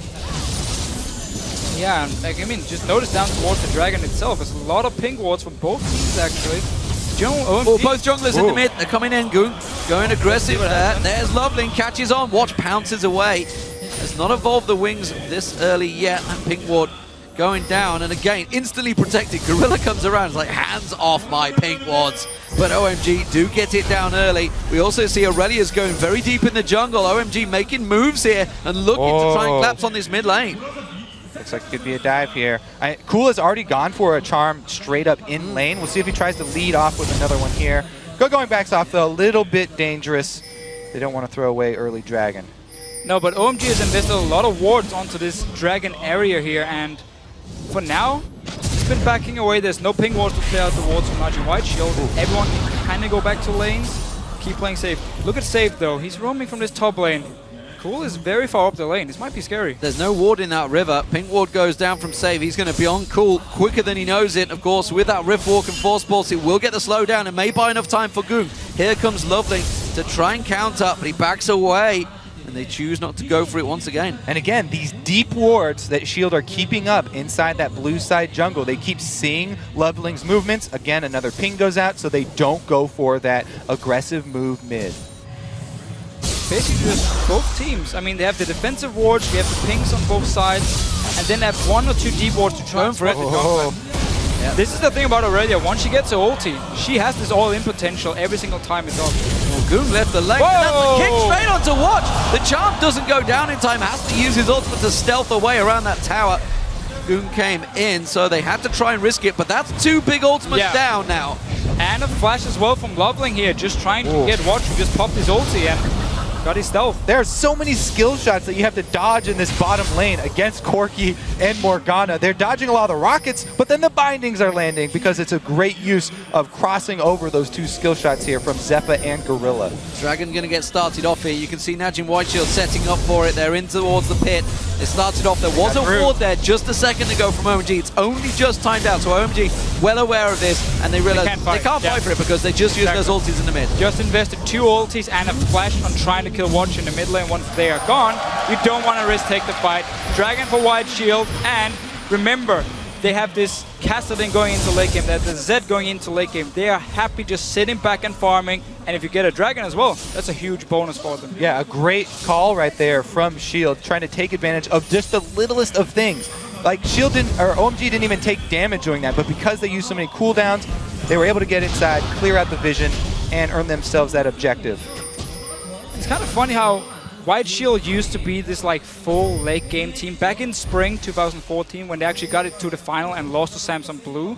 Yeah, and I mean, just notice down towards the dragon itself. There's a lot of ping wards from both teams, actually. Both junglers in the mid. They're coming in. Goon going aggressive there. There's Loveling, catches on. Watch pounces away. Has not evolved the wings this early yet. And pink ward going down, and again, instantly protected. Gorilla comes around, it's like, hands off my pink wards. But OMG do get it down early. We also see Aurelia's going very deep in the jungle. OMG making moves here and looking to try and collapse on this mid lane. Looks like it could be a dive here. Cool has already gone for a charm straight up in lane. We'll see if he tries to lead off with another one here. Going backs off, though, a little bit dangerous. They don't want to throw away early dragon. No, but OMG has invested a lot of wards onto this dragon area here, and for now, he's been backing away. There's no ping wards to clear out the wards from Najin Whiteshield. Everyone can kind of go back to lanes, keep playing safe. Look at Save, though. He's roaming from this top lane. Cool is very far up the lane. This might be scary. There's no ward in that river. Pink ward goes down from Save. He's going to be on Cool quicker than he knows it. Of course, with that Rift Walk and Force Pulse, it will get the slowdown and may buy enough time for Goon. Here comes Loveling to try and counter, but he backs away. And they choose not to go for it once again. And again, these deep wards that Shield are keeping up inside that blue side jungle, they keep seeing Loveling's movements. Again, another ping goes out, so they don't go for that aggressive move mid. Basically just both teams. I mean, they have the defensive wards, they have the pings on both sides, and then they have 1 or 2 deep wards to try and spread the jungle. Yeah. This is the thing about Aurelia. Once she gets her ulti, she has this all-in potential every single time it's up. Well, Goon left the lane, and that's the kick straight onto Watch. The charm doesn't go down in time, has to use his ultimate to stealth away around that tower. Goon came in, so they had to try and risk it, but that's 2 big ultimates down now. And a flash as well from Loveling here, just trying to get Watch, who just popped his ulti, and Got his stealth. There are so many skill shots that you have to dodge in this bottom lane against Corki and Morgana. They're dodging a lot of the rockets, but then the bindings are landing because it's a great use of crossing over those two skill shots here from Zeppa and Gorilla. Dragon going to get started off here. You can see Najin Whiteshield setting up for it. They're in towards the pit. It started off. There was a ward there just a second ago from OMG. It's only just timed out, so OMG well aware of this, and they realize they can't fight for it because they just used those ultis in the mid. Just invested 2 ultis and a flash on trying to kill Watch in the mid lane. Once they are gone, you don't want to risk take the fight. Dragon for White Shield, and remember, they have this Kassadin going into late game, there's the Zed going into late game. They are happy just sitting back and farming, and if you get a Dragon as well, that's a huge bonus for them. Yeah, a great call right there from Shield, trying to take advantage of just the littlest of things. Like Shield didn't, or OMG didn't even take damage doing that, but because they used so many cooldowns, they were able to get inside, clear out the vision, and earn themselves that objective. It's kind of funny how White Shield used to be this like full late game team. Back in spring 2014, when they actually got it to the final and lost to Samsung Blue,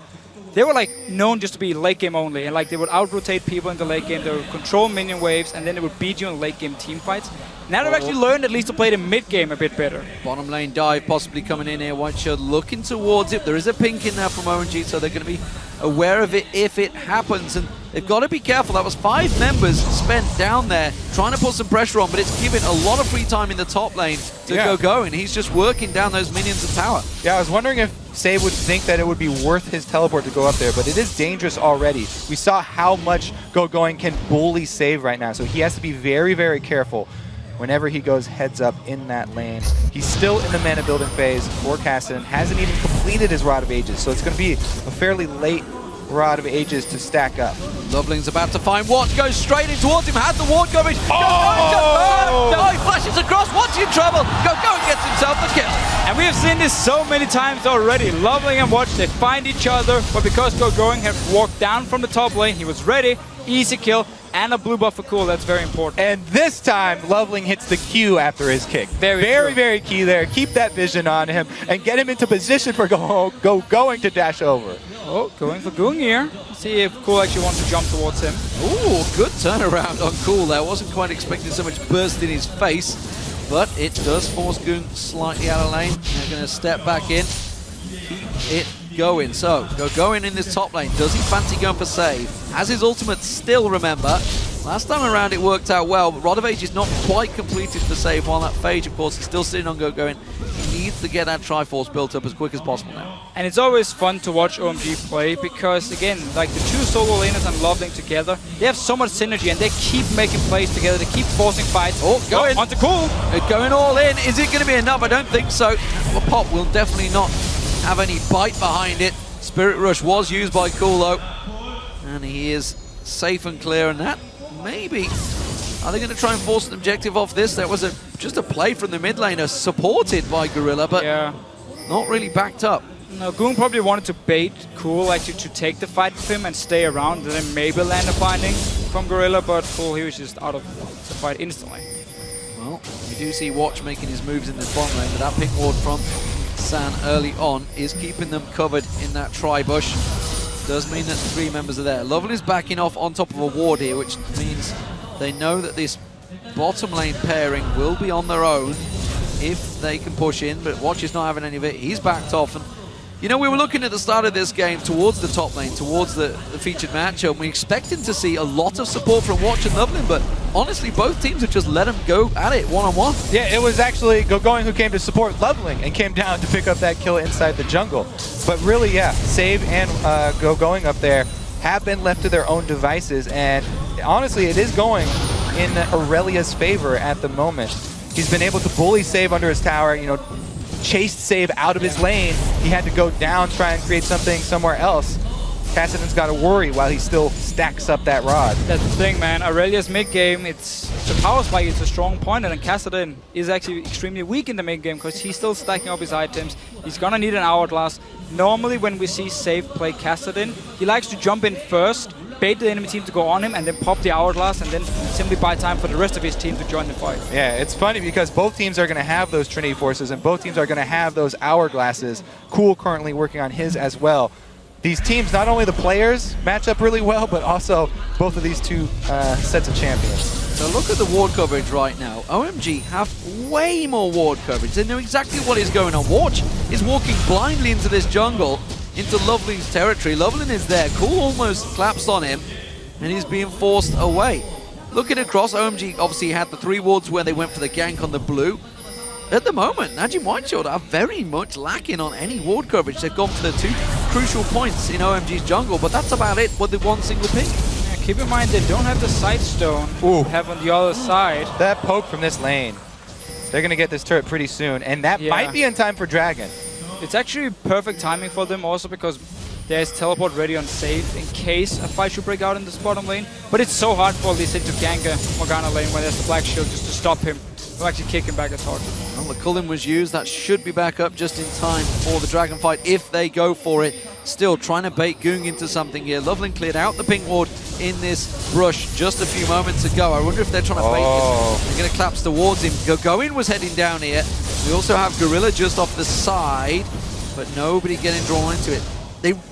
they were like known just to be late game only, and like they would out-rotate people in the late game, they would control minion waves, and then they would beat you in late game team fights. Now they've actually learned at least to play the mid game a bit better. Bottom lane dive possibly coming in here. White Shield looking towards it. There is a pink in there from OMG, so they're going to be aware of it if it happens. And they've got to be careful. That was 5 members spent down there trying to put some pressure on, but it's giving a lot of free time in the top lane to go going. He's just working down those minions and tower. Yeah, I was wondering if Save would think that it would be worth his teleport to go up there, but it is dangerous already. We saw how much Going can bully Save right now, so he has to be very, very careful whenever he goes heads up in that lane. He's still in the mana building phase for Kassadin, hasn't even completed his Rod of Ages, so it's going to be a fairly late Rod of Ages to stack up. Loveling's about to find Watch, goes straight in towards him, has the ward going. Dive flashes across, Watch in trouble. Going gets himself the kill. And we have seen this so many times already. Loveling and Watch, they find each other, but because Going had walked down from the top lane, he was ready, easy kill, and a blue buff for cool. That's very important. And this time, Loveling hits the Q after his kick. Very key there. Keep that vision on him and get him into position for Going to dash over. Oh, going for Gung here. See if Cool actually wants to jump towards him. Ooh, good turnaround on Cool there. Wasn't quite expecting so much burst in his face, but it does force Gung slightly out of lane. They're going to step back in, keep it going. So, Going in this top lane. Does he fancy going for save? Has his ultimate still, remember. Last time around it worked out well, but Rod of Age is not quite completed for save, while that Phage, of course, is still sitting on Going. He needs to get that Triforce built up as quick as possible now. And it's always fun to watch OMG play because, again, like the 2 solo laners and Loveling together, they have so much synergy and they keep making plays together, they keep forcing fights. Oh, Going. Onto Cool. Going all in. Is it going to be enough? I don't think so. Well, Pop will definitely not have any bite behind it. Spirit Rush was used by Cool though, and he is safe and clear, and that maybe, are they going to try and force an objective off this? That was just a play from the mid laner supported by Gorilla, but not really backed up. No, Goon probably wanted to bait Cool actually to take the fight with him and stay around and then maybe land a binding from Gorilla, but Cool, he was just out of the fight instantly. Well, we do see Watch making his moves in this bottom lane, but that pink ward from San early on is keeping them covered in that tri-bush. Does mean that 3 members are there. Lovely is backing off on top of a ward here, which means they know that this bottom lane pairing will be on their own if they can push in, but Watch is not having any of it. He's backed off, and you know, we were looking at the start of this game towards the top lane, towards the featured matchup, and we're expecting to see a lot of support from Watch and Loveling, but honestly, both teams have just let them go at it one-on-one. Yeah, it was actually Going who came to support Loveling and came down to pick up that kill inside the jungle. But really, yeah, Save and Going up there have been left to their own devices, and honestly, it is going in Aurelia's favor at the moment. He's been able to bully Save under his tower, you know, chased Save out of his lane. He had to go down, try and create something somewhere else. Kassadin's got to worry while he still stacks up that rod. That's the thing, man. Aurelia's mid-game, the power spike is a strong point, and Kassadin is actually extremely weak in the mid-game because he's still stacking up his items. He's going to need an hourglass. Normally, when we see Save play Kassadin, he likes to jump in first, bait the enemy team to go on him, and then pop the hourglass, and then simply buy time for the rest of his team to join the fight. Yeah, it's funny because both teams are going to have those Trinity Forces, and both teams are going to have those hourglasses. Cool currently working on his as well. these teams, not only the players match up really well, but also both of these two sets of champions. So look at the ward coverage right now. OMG have way more ward coverage. They know exactly what is going on. Watch is walking blindly into this jungle, into Loveling's territory. Loveling is there. Cool almost collapsed on him, and he's being forced away. Looking across, OMG obviously had the 3 wards where they went for the gank on the blue. At the moment, Najim Whiteshield are very much lacking on any ward coverage. They've gone for the 2 crucial points in OMG's jungle, but that's about it with the 1 single pick. Keep in mind they don't have the Sightstone they have on the other side. That poke from this lane. They're going to get this turret pretty soon, and that might be in time for Dragon. It's actually perfect timing for them also because there's teleport ready on safe in case a fight should break out in this bottom lane. But it's so hard for Lee Sin to gank a Morgana lane when there's the Black Shield just to stop him from actually kicking back a target. Well, the Cullen was used. That should be back up just in time for the Dragon fight if they go for it. Still trying to bait Goong into something here. Loveling cleared out the pink ward in this brush just a few moments ago. I wonder if they're trying to bait him. They're going to collapse towards him. Gogoin was heading down here. We also have Gorilla just off the side, but nobody getting drawn into it.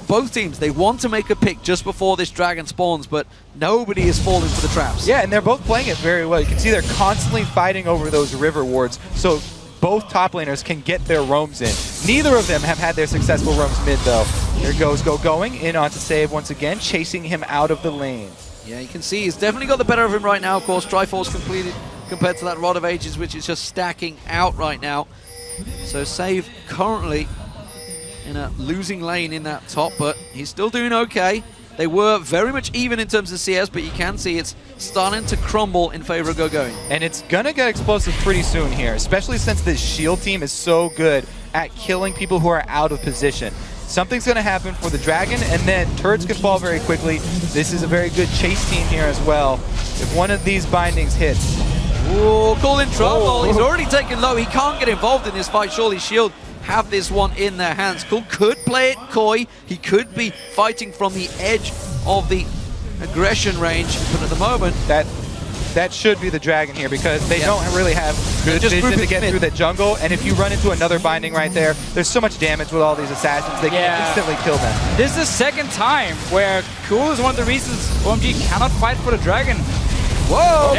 Both teams, they want to make a pick just before this Dragon spawns, but nobody is falling for the traps. Yeah, and they're both playing it very well. You can see they're constantly fighting over those river wards, so both top laners can get their roams in. Neither of them have had their successful roams mid, though. There goes Going in onto save once again, chasing him out of the lane. Yeah, you can see he's definitely got the better of him right now. Of course, Triforce completed compared to that Rod of Ages, which is just stacking out right now. So save currently in a losing lane in that top, but he's still doing okay. They were very much even in terms of CS, but you can see it's starting to crumble in favor of Gogoin. And it's gonna get explosive pretty soon here, especially since this shield team is so good at killing people who are out of position. Something's gonna happen for the Dragon, and then turrets can fall very quickly. This is a very good chase team here as well. If one of these bindings hits. Ooh, Cool in trouble. He's already taken low. He can't get involved in this fight. Surely Shield have this one in their hands. Cool could play it coy. He could be fighting from the edge of the aggression range, but at the moment, that should be the Dragon here because they don't really have good vision to get through the jungle, and if you run into another binding right there, there's so much damage with all these assassins, they can instantly kill them. This is the second time where Cool is one of the reasons OMG cannot fight for the Dragon. Whoa!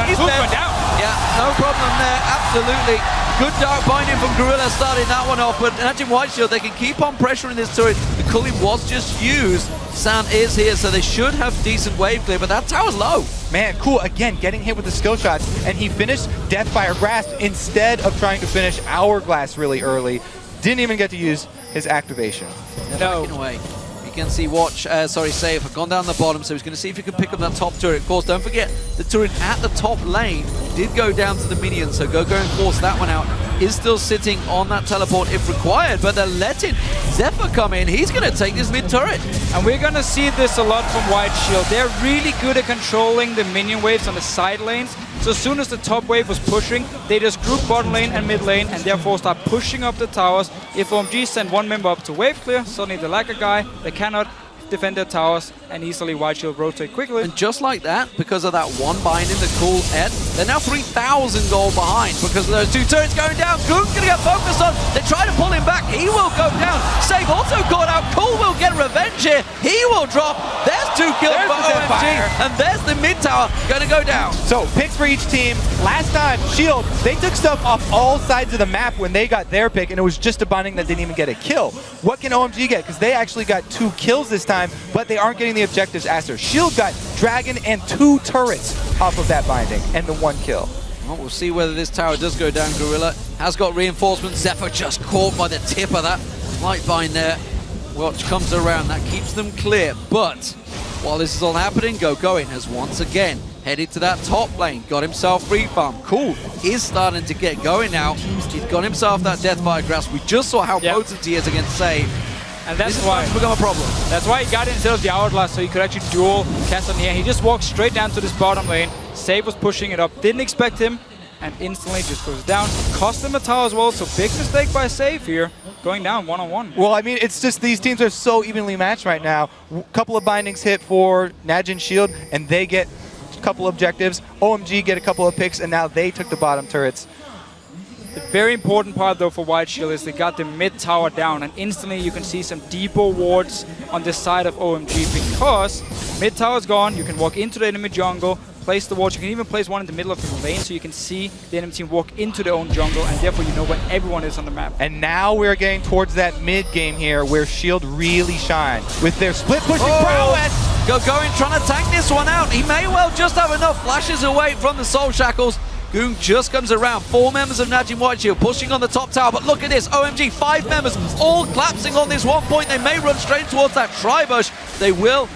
He's down. Yeah, no problem there, absolutely. Good dark binding from Gorilla starting that one off, but Najim Whiteshield, they can keep on pressuring this turret. The Culling was just used. Sound is here, so they should have decent wave clear, but that tower's low. Man, Cool, again, getting hit with the skill shots, and he finished Deathfire Grasp instead of trying to finish Hourglass really early. Didn't even get to use his activation. No. Away. You can see Save have gone down the bottom, so he's going to see if he can pick up that top turret. Of course, don't forget, the turret at the top lane did go down to the minions, so go and force that one out. Is still sitting on that teleport if required, but they're letting Zephyr come in. He's going to take this mid turret. And we're going to see this a lot from Whiteshield. They're really good at controlling the minion waves on the side lanes. So as soon as the top wave was pushing, they just group bottom lane and mid lane and therefore start pushing up the towers. If OMG send one member up to wave clear, suddenly they lack a guy, they cannot defend their towers, and easily Whiteshield rotate quickly. And just like that, because of that one binding, the Cool Ed, they're now 3,000 gold behind because of those 2 turrets going down. Goong's gonna get focused on. They try to pull him back. He will go down. Save also caught out. Cool will get revenge here. He will drop. There's 2 kills for OMG. And there's the mid tower gonna go down. So picks for each team. Last time, Shield, they took stuff off all sides of the map when they got their pick, and it was just a binding that didn't even get a kill. What can OMG get? Because they actually got 2 kills this time, but they aren't getting the objectives asked her. Shield got Dragon and 2 turrets off of that binding and the 1 kill. Well, we'll see whether this tower does go down. Gorilla has got reinforcements. Zephyr just caught by the tip of that light bind there. Watch comes around. That keeps them clear. But while this is all happening, Gogoin has once again headed to that top lane. Got himself free farm. Cool is starting to get going now. He's got himself that Deathfire Grasp. We just saw how potent he is against Save. And that's this why it's become a problem. That's why he got it instead of the Hourglass, so he could actually duel cast on here. He just walked straight down to this bottom lane. Save was pushing it up, didn't expect him, and instantly just goes down. Cost him a tower as well, so big mistake by Save here, going down one-on-one. Well, I mean, it's just these teams are so evenly matched right now. A couple of bindings hit for Najin Shield, and they get a couple objectives. OMG get a couple of picks, and now they took the bottom turrets. The very important part though for White Shield is they got the mid tower down, and instantly you can see some depot wards on the side of OMG, because mid tower is gone. You can walk into the enemy jungle, place the wards. You can even place one in the middle of the lane so you can see the enemy team walk into their own jungle, and therefore you know where everyone is on the map. And now we're getting towards that mid game here where Shield really shine with their split pushing prowess. Going trying to tank this one out. He may well just have enough. Flashes away from the Soul Shackles. Goong just comes around. 4 members of Najin White Shield pushing on the top tower. But look at this. OMG, 5 members all collapsing on this one point. They may run straight towards that tri-bush. They will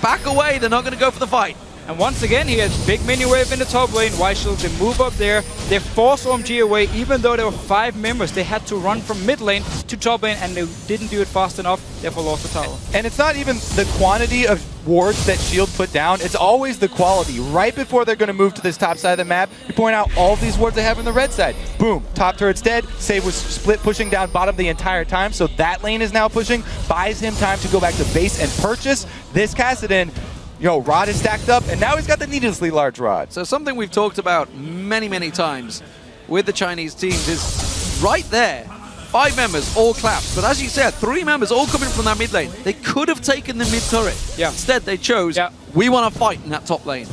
back away. They're not going to go for the fight. And once again here, big mini wave in the top lane. White Shield, they move up there. They force OMG away, even though there were 5 members. They had to run from mid lane to top lane, and they didn't do it fast enough. Therefore lost the tower. And it's not even the quantity of wards that Shield put down. It's always the quality. Right before they're going to move to this top side of the map, you point out all these wards they have on the red side. Boom, top turret's dead. Save was split pushing down bottom the entire time, so that lane is now pushing. Buys him time to go back to base and purchase this Kassadin. Rod is stacked up, and now he's got the needlessly large rod. So something we've talked about many, many times with the Chinese teams is right there. 5 members all collapsed, but as you said, 3 members all coming from that mid lane. They could have taken the mid turret. Yeah. Instead, they chose, we want to fight in that top lane.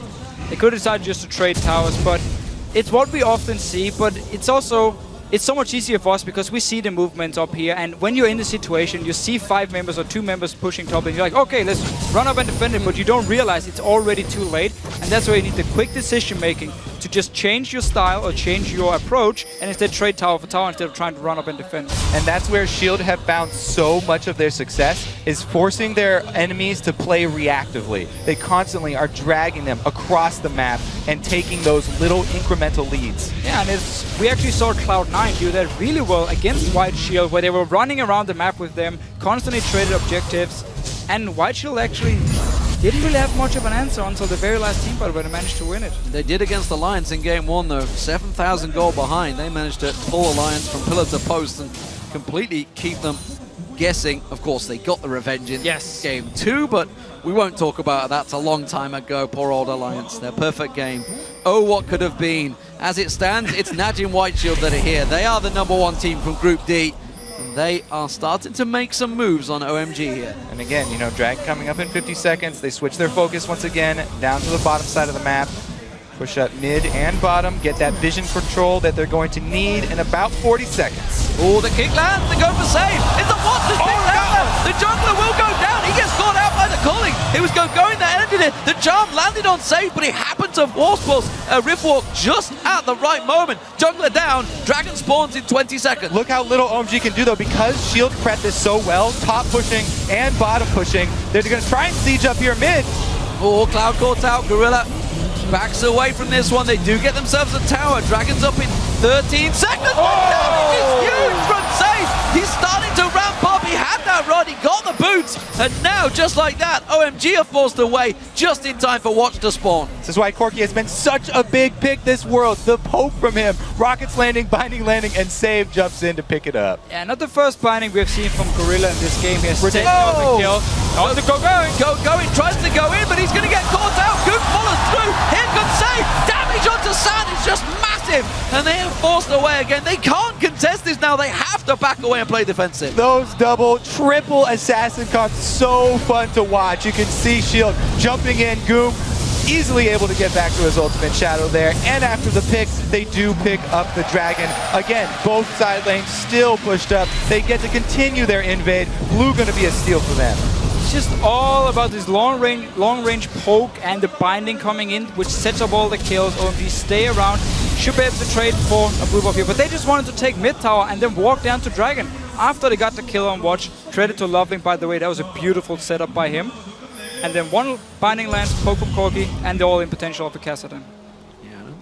They could decide just to trade towers, but it's what we often see, but it's also... It's so much easier for us because we see the movements up here, and when you're in the situation, you see 5 members or 2 members pushing top, and you're like, okay, let's run up and defend it, but you don't realize it's already too late, and that's why you need the quick decision making to just change your style or change your approach, and instead trade tower for tower instead of trying to run up and defend. And that's where Shield have found so much of their success, is forcing their enemies to play reactively. They constantly are dragging them across the map and taking those little incremental leads. Yeah, and we actually saw Cloud9 do that really well against White Shield, where they were running around the map with them, constantly traded objectives, and White Shield actually didn't really have much of an answer until the very last team fight where they managed to win it. They did against Alliance in game 1 though. 7,000 gold behind. They managed to pull Alliance from pillar to post and completely keep them guessing. Of course, they got the revenge in game 2, but we won't talk about it. That's a long time ago. Poor old Alliance. Their perfect game. Oh, what could have been. As it stands, it's Najin White Shield that are here. They are the #1 team from Group D. And they are starting to make some moves on OMG here. And again, drag coming up in 50 seconds. They switch their focus once again down to the bottom side of the map. Push up mid and bottom, get that vision control that they're going to need in about 40 seconds. Oh, the kick lands, they go for save. It's a what? The jungler will go down. He gets caught out by the calling. It was going that ended it. The charm landed on save, but he happened to rift walk just at the right moment. Jungler down, dragon spawns in 20 seconds. Look how little OMG can do though, because Shield prepped this so well, top pushing and bottom pushing. They're going to try and siege up here mid. Oh, Cloud caught out, Gorilla backs away from this one. They do get themselves a tower. Dragon's up in 13 seconds. Damage is huge from Save. He's starting to ramp up. He had that rod. He got the boots. And now, just like that, OMG are forced away just in time for Watch to spawn. This is why Corki has been such a big pick this world. The poke from him. Rockets landing, binding landing, and Save jumps in to pick it up. Yeah, not the first binding we've seen from Gorilla in this game here. Taking out the kill. On the Going, tries to go in, but he's going to get caught out. Goon follows through. Here comes Save. Damage onto Sand is just massive. And they are forced away again. They can't contest this now. They have to back away and play defensive. Those double, triple assassin comps, so fun to watch. You can see Shield jumping in. Goom easily able to get back to his ultimate shadow there. And after the picks, they do pick up the dragon. Again, both side lanes still pushed up. They get to continue their invade. Blue going to be a steal for them. It's just all about this long range poke and the binding coming in, which sets up all the kills. OMG stay around, should be able to trade for a move up here, but they just wanted to take mid tower and then walk down to Dragon after they got the kill on Watch. Credit to Loving, by the way, that was a beautiful setup by him. And then one binding lands, poke from Corki, and the all-in potential of the Kassadin.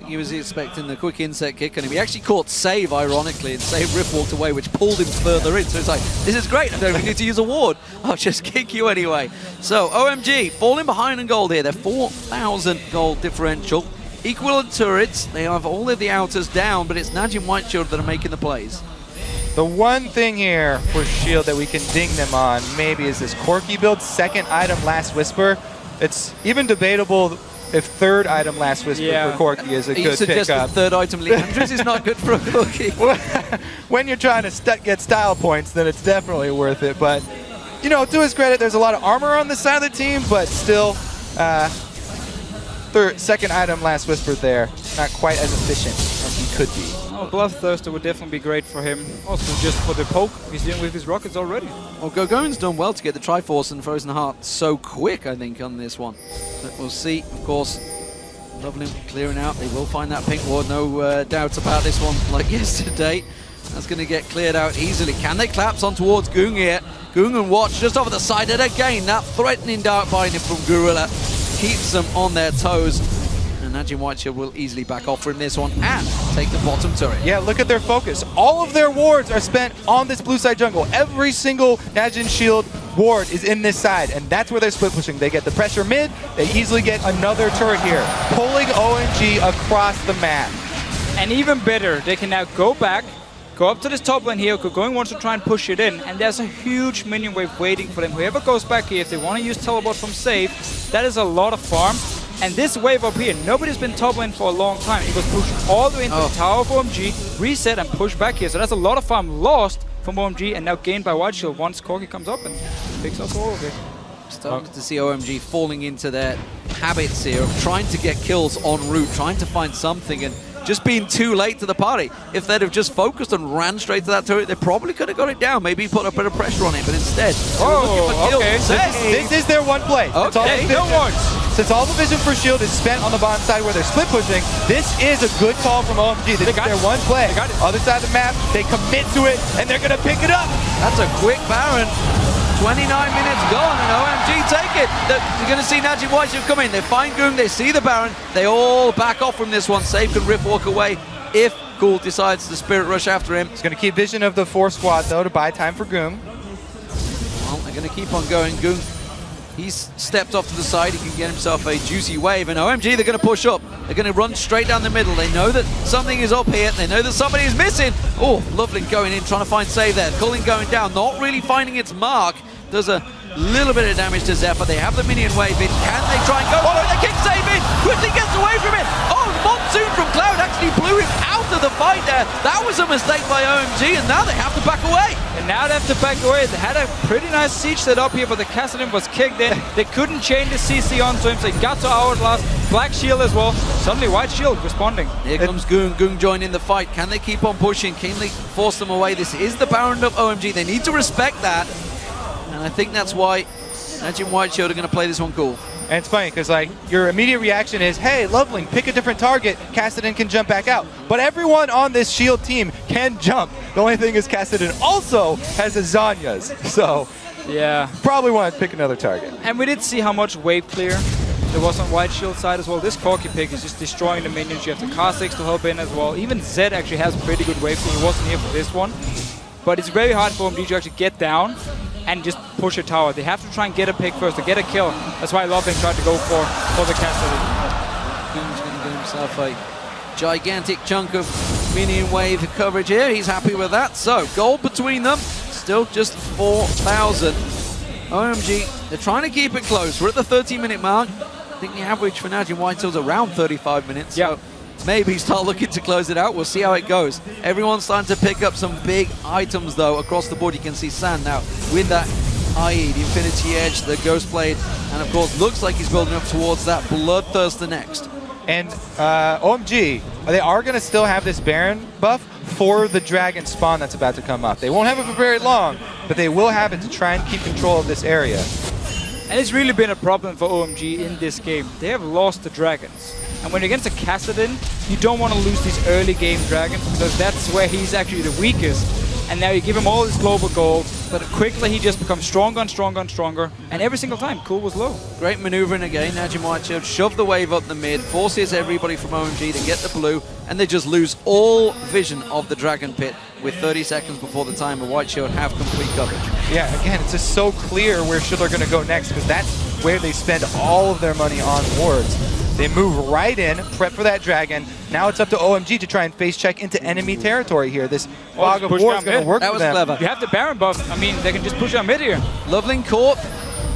He was expecting the quick inset kick, and he actually caught Save, ironically, and Save rift walked away, which pulled him further in. So it's like, this is great, I don't even need to use a ward. I'll just kick you anyway. So OMG, falling behind in gold here. They're 4,000 gold differential. Equivalent turrets, they have all of the outers down, but it's Najin White Shield that are making the plays. The one thing here for Shield that we can ding them on maybe is this Corki build, second item, Last Whisper. It's even debatable if third item Last Whisper for Corki is a You good suggest pickup. the third item Leandris is not good for a Corki. When you're trying to get style points, then it's definitely worth it. But, you know, to his credit, there's a lot of armor on the side of the team, but still, second item Last Whisper there, not quite as efficient as he could be. Oh, Bloodthirster would definitely be great for him. Also, just for the poke he's doing with his rockets already. Well, Gogon's done well to get the Triforce and Frozen Heart so quick, I think, on this one. But we'll see, of course. Loveland clearing out. They will find that pink ward, no doubts about this one, like yesterday. That's going to get cleared out easily. Can they collapse on towards Goong here? Goong and Watch just over the side, and again, that threatening Dark Binding from Gorilla keeps them on their toes. And Najin Whiteshield will easily back off from this one and take the bottom turret. Yeah, look at their focus. All of their wards are spent on this blue side jungle. Every single Najin Shield ward is in this side, and that's where they're split pushing. They get the pressure mid, they easily get another turret here, pulling OMG across the map. And even better, they can now go back, go up to this top lane here. Going wants to try and push it in, and there's a huge minion wave waiting for them. Whoever goes back here, if they want to use teleport from safe, that is a lot of farm. And this wave up here, nobody's been top lane for a long time. It was pushed all the way into the tower of OMG, reset and push back here. So that's a lot of farm lost from OMG and now gained by Whiteshield once Corki comes up and picks up all of it. Starting to see OMG falling into their habits here of trying to get kills en route, trying to find something, and just being too late to the party. If they'd have just focused and ran straight to that turret, they probably could have got it down, maybe put a bit of pressure on it, but instead, Okay. This is their one play. Okay, no wards. Since all the vision for shield is spent on the bottom side where they're split pushing, this is a good call from OMG. This is their one play. Other side of the map, they commit to it, and they're going to pick it up. That's a quick Baron. 29 minutes gone, and OMG take it. You're going to see Najin Whiteshield come in. They find Goong, they see the Baron. They all back off from this one. Save can Rift walk away if Ghoul decides to Spirit Rush after him. He's going to keep vision of the 4 squad, though, to buy time for Goong. Well, they're going to keep on going. Goong, he's stepped off to the side. He can get himself a juicy wave. And OMG, they're going to push up. They're going to run straight down the middle. They know that something is up here. They know that somebody is missing. Oh, Lovely going in, trying to find save there. Culling going down, not really finding its mark. Does a little bit of damage to Zephyr. They have the minion wave in. Can they try and go for it? They kick save in. Quickly gets away from it. Oh, Monsoon from Cloud actually blew him out of the fight there. That was a mistake by OMG, and now they have to back away. And now they have to back away. They had a pretty nice siege set up here, but the Kassadin was kicked in. They couldn't chain the CC onto him, so he got to Hourglass. Black Shield as well. Suddenly White Shield responding. Here comes Goong. Goong joining the fight. Can they keep on pushing? Can they force them away? This is the Baron of OMG. They need to respect that. And I think that's why Najin Whiteshield are going to play this one cool. And it's funny because, like, your immediate reaction is, hey, Loveling, pick a different target. Kassadin can jump back out. But everyone on this Shield team can jump. The only thing is Kassadin also has a Zanya's. So, yeah, probably want to pick another target. And we did see how much wave clear there was on White Shield side as well. This Corki pick is just destroying the minions. You have the Kha'Zix to help in as well. Even Zed actually has pretty good wave clear. He wasn't here for this one. But it's very hard for OMG to actually get down and just push a tower. They have to try and get a pick first to get a kill. That's why Loving tried to go for the Kassadin. Goong's going to get himself a gigantic chunk of minion wave coverage here. He's happy with that. So, gold between them. Still just 4,000. OMG, they're trying to keep it close. We're at the 30-minute mark. I think the average for Najin Whiteshield's around 35 minutes. Yeah. So maybe start looking to close it out. We'll see how it goes. Everyone's starting to pick up some big items, though, across the board. You can see Sand now with that IE, the Infinity Edge, the Ghost Blade, and of course, looks like he's building up towards that Bloodthirster next. And OMG, they are going to still have this Baron buff for the Dragon spawn that's about to come up. They won't have it for very long, but they will have it to try and keep control of this area. And it's really been a problem for OMG in this game. They have lost the Dragons. And when you're against a Kassadin, you don't want to lose these early game Dragons because that's where he's actually the weakest. And now you give him all this global gold, but quickly he just becomes stronger and stronger and stronger. And every single time, Cool was low. Great maneuvering again. Najin Whiteshield shove the wave up the mid, forces everybody from OMG to get the blue, and they just lose all vision of the Dragon Pit with 30 seconds before the time, and Whiteshield have complete coverage. Yeah, again, it's just so clear where Shield are going to go next because that's where they spend all of their money on wards. They move right in, prep for that Dragon. Now it's up to OMG to try and face check into enemy territory here. This fog of war is going to work for them. That was clever. You have the Baron buff. I mean, they can just push out mid here. Loveling caught.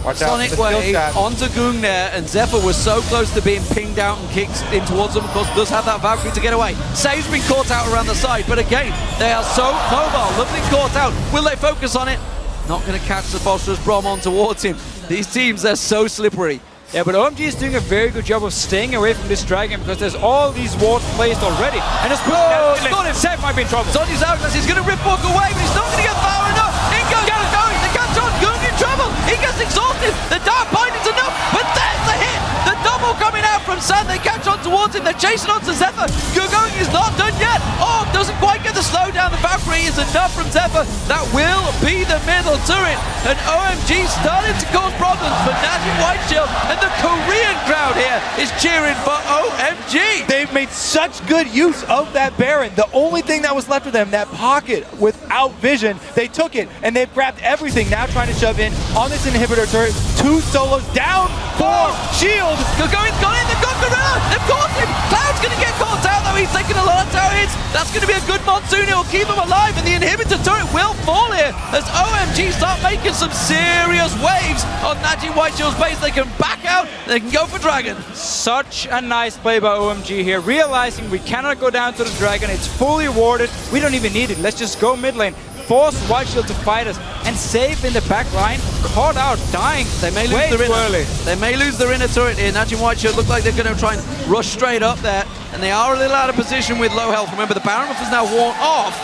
Watch out Sonic for the skill Wave shot. onto Goong there, and Zephyr was so close to being pinged out and kicked in towards them. Of course, does have that Valkyrie to get away. Save's been caught out around the side, but again, they are so mobile. Lovely caught out. Will they focus on it? Not going to catch the Phosphorus Brom on towards him. These teams, they're so slippery. Yeah, but OMG is doing a very good job of staying away from this dragon because there's all these wards placed already. And just got him. Seth might be in trouble. Sonny's Hourglass, he's going to rip walk away, but he's not going to get far enough. In goes going. They catch on. Goong in trouble. He gets exhausted. The dark binding's enough, but there's the hit. The double coming out from San. They catch on towards him. They're chasing on to Zephyr. Going is not done yet. Oh, doesn't quite get the slowdown. The Valkyrie is enough from Zephyr. That will be the middle turret. And OMG started to cause problems for Najee Whiteshield. And the Korean crowd here is cheering for OMG. They've made such good use of that Baron. The only thing that was left of them, that pocket without vision, they took it and they've grabbed everything. Now trying to shove in on this inhibitor turret. 2 solos down for Shield. Gogoing's got in. They've got Gorilla. They've caught him. Cloud's going to get caught out though. He's taking a lot of tower hits. That's going to be a good monsoon. It will keep him alive. And the inhibitor turret will fall here as OMG start making some serious waves on Najee Whiteshield's base. They can back out. They can go for Dragon. Such a nice play by OMG here, realizing we cannot go down to the dragon. It's fully warded. We don't even need it. Let's just go mid lane. Force Whiteshield to fight us and save in the back line. Caught out, dying. They may lose their inner. They may lose their inner turret here. Najee Whiteshield look like they're going to try and rush straight up there, and they are a little out of position with low health. Remember, the Baron buff is now worn off.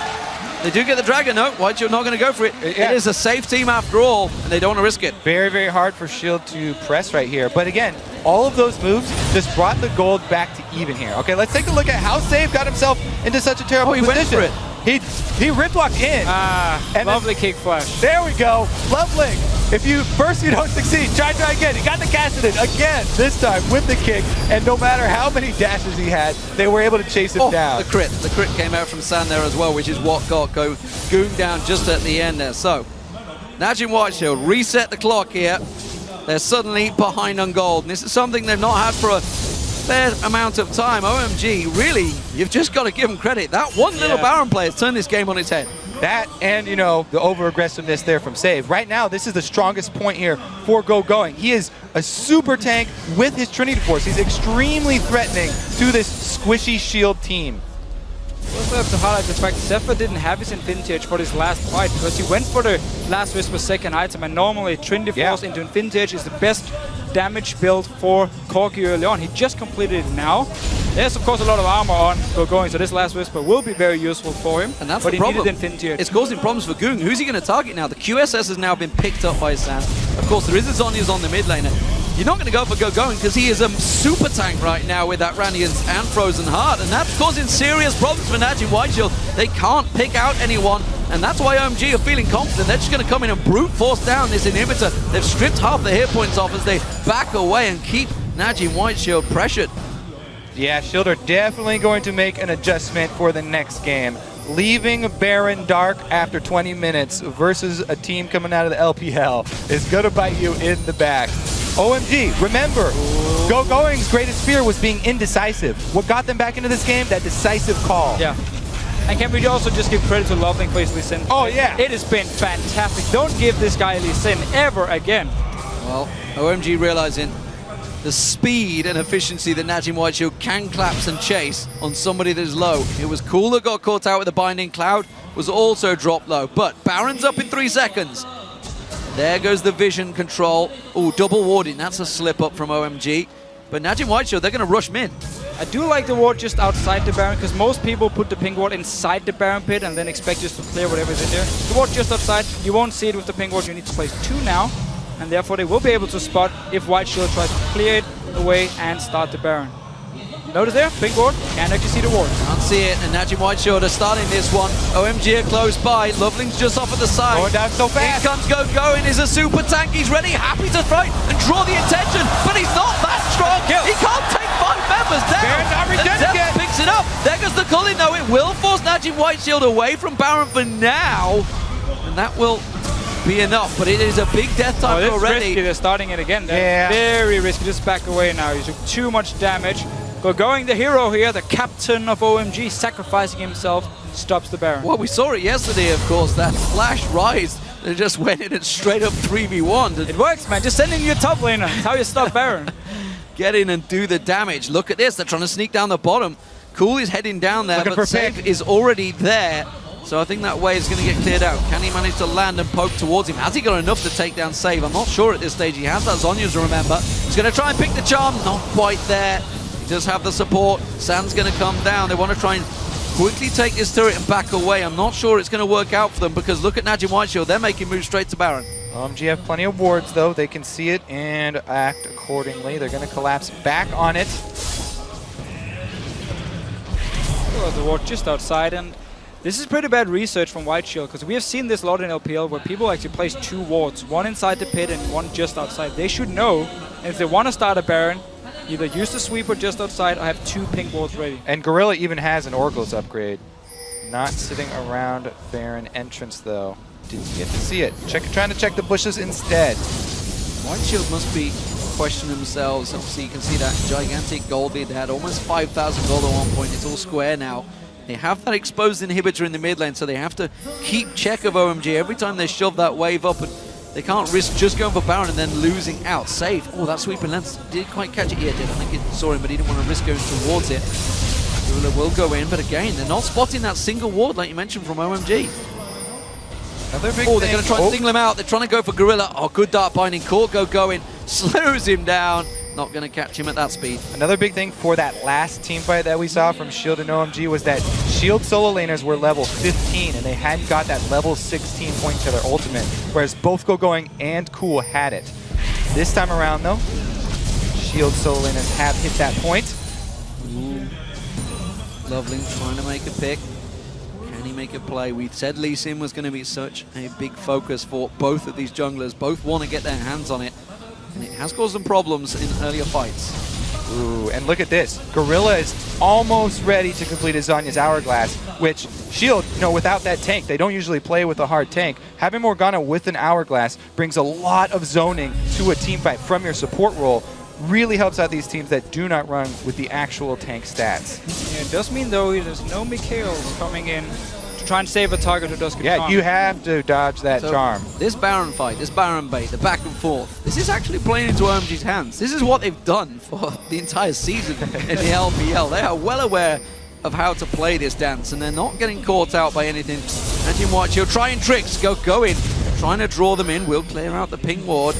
They do get the Dragon, no. Whiteshield not going to go for it. Yeah. It is a safe team after all, and they don't want to risk it. Very, very hard for Shield to press right here. But again, all of those moves just brought the gold back to even here. Okay, let's take a look at how Save got himself into such a terrible he position. went for it. He rip walked in. And lovely kick flash. There we go. Lovely. If you first you don't succeed, try again. He got the cast in again, this time with the kick. And no matter how many dashes he had, they were able to chase him down. The crit. The crit came out from San there as well, which is what got Goong down just at the end there. So, Najee Whiteshield reset the clock here. They're suddenly behind on gold. And this is something they've not had for a fair amount of time. OMG, really, you've just got to give them credit. That one little Baron play has turned this game on its head. That and, you know, the over-aggressiveness there from Save. Right now, this is the strongest point here for Going. He is a super tank with his Trinity Force. He's extremely threatening to this squishy Shield team. We also have to highlight the fact Zephyr didn't have his Infinity Edge for this last fight because he went for the Last Whisper second item, and normally Trinity Force into Infinity Edge is the best damage build for Corki early on. He just completed it now. There's of course a lot of armor on Going, so this Last Whisper will be very useful for him. And that's but the he problem. needed Infinity Edge. It's causing problems for Goong. Who's he going to target now? The QSS has now been picked up by San. Of course, there is a Zhonya's on the mid lane. You're not going to go for Going because he is a super tank right now with that Radiance and Frozen Heart, and that's causing serious problems for Najee Whiteshield. They can't pick out anyone, and that's why OMG are feeling confident. They're just going to come in and brute force down this inhibitor. They've stripped half the hit points off as they back away and keep Najee Whiteshield pressured. Yeah, Shield are definitely going to make an adjustment for the next game. Leaving Baron dark after 20 minutes versus a team coming out of the LPL is going to bite you in the back. OMG, remember, Going's greatest fear was being indecisive. What got them back into this game? That decisive call. Yeah. And can we also just give credit to Loveling for his Lee Sin? Oh, yeah. It has been fantastic. Don't give this guy Lee Sin ever again. Well, OMG realizing the speed and efficiency that Najee Whiteshield can collapse and chase on somebody that is low. It was cool that got caught out with the binding. Cloud was also dropped low, but Baron's up in 3 seconds. There goes the vision control. Oh, double warding. That's a slip up from OMG. But Najee Whiteshield, they're going to rush mid. I do like the ward just outside the Baron because most people put the pink ward inside the Baron pit and then expect just to clear whatever's in there. The ward just outside, you won't see it with the pink ward. You need to place 2 now, and therefore they will be able to spot if Whiteshield tries to clear it away and start the Baron. Notice there, pink ward, can't actually see the ward. Can't see it, and Najee Whiteshield are starting this one. OMG are close by. Loveling's just off at the side. Going down so fast. Here comes Going is a super tank. He's ready, happy to fight and draw the attention, but he's not that strong. He can't take 5 members down. Baron not And regen again. Zephyr picks it up. There goes the culling, though. It will force Najee Whiteshield away from Baron for now, and that will be enough, but it is a big death time already. Risky. They're starting it again. They're very risky. Just back away now. You took too much damage. Going the hero here, the captain of OMG, sacrificing himself, stops the Baron. Well, we saw it yesterday, of course, that flash rise They just went in and straight up 3v1. It works, man. Just send in your top laner. That's how you stop Baron. Get in and do the damage. Look at this. They're trying to sneak down the bottom. Cool is heading down there, but Save is already there. So I think that wave is going to get cleared out. Can he manage to land and poke towards him? Has he got enough to take down Save? I'm not sure at this stage. He has that Zhonya's, remember. He's going to try and pick the charm. Not quite there. He does have the support. Sand's going to come down. They want to try and quickly take this turret and back away. I'm not sure it's going to work out for them because look at Najin Whiteshield. They're making moves straight to Baron. OMG have plenty of wards, though. They can see it and act accordingly. They're going to collapse back on it. Well, the ward just outside, and this is pretty bad research from Whiteshield because we have seen this a lot in LPL where people actually place 2 wards, one inside the pit and one just outside. They should know, and if they want to start a Baron, either use the sweeper just outside or have 2 pink wards ready. And Gorilla even has an Oracle's upgrade. Not sitting around Baron entrance, though. Didn't get to see it. Trying to check the bushes instead. Whiteshield must be questioning themselves. Obviously, you can see that gigantic gold lead. They had almost 5,000 gold at one point. It's all square now. They have that exposed inhibitor in the mid lane, so they have to keep check of OMG every time they shove that wave up. And they can't risk just going for Baron and then losing out. Save. Oh, that sweeping lens did quite catch it. Yeah, did. I think it saw him, but he didn't want to risk going towards it. Gorilla will go in, but again, they're not spotting that single ward like you mentioned from OMG. Another big they're going to try and single him out. They're trying to go for Gorilla. Oh, good Dark Binding. Korgo going. Slows him down. Not going to catch him at that speed. Another big thing for that last team fight that we saw from Shield and OMG was that Shield solo laners were level 15 and they hadn't got that level 16 point to their ultimate, whereas both Going and Cool had it. This time around, though, Shield solo laners have hit that point. Ooh. Loveling trying to make a pick. Can he make a play? We said Lee Sin was going to be such a big focus for both of these junglers. Both want to get their hands on it. And it has caused them problems in earlier fights. Ooh, and look at this. Gorilla is almost ready to complete his Zhonya's Hourglass, which Shield, without that tank, they don't usually play with a hard tank. Having Morgana with an Hourglass brings a lot of zoning to a team fight from your support role. Really helps out these teams that do not run with the actual tank stats. Yeah, it does mean, though, there's no Mikhails coming in to try and save a target who does get charmed. You have to dodge that charm. This Baron fight, this Baron bait, the back and forth, this is actually playing into OMG's hands. This is what they've done for the entire season in the LPL. They are well aware of how to play this dance, and they're not getting caught out by anything. Najin Whiteshield trying tricks, go in, trying to draw them in, will clear out the ping ward.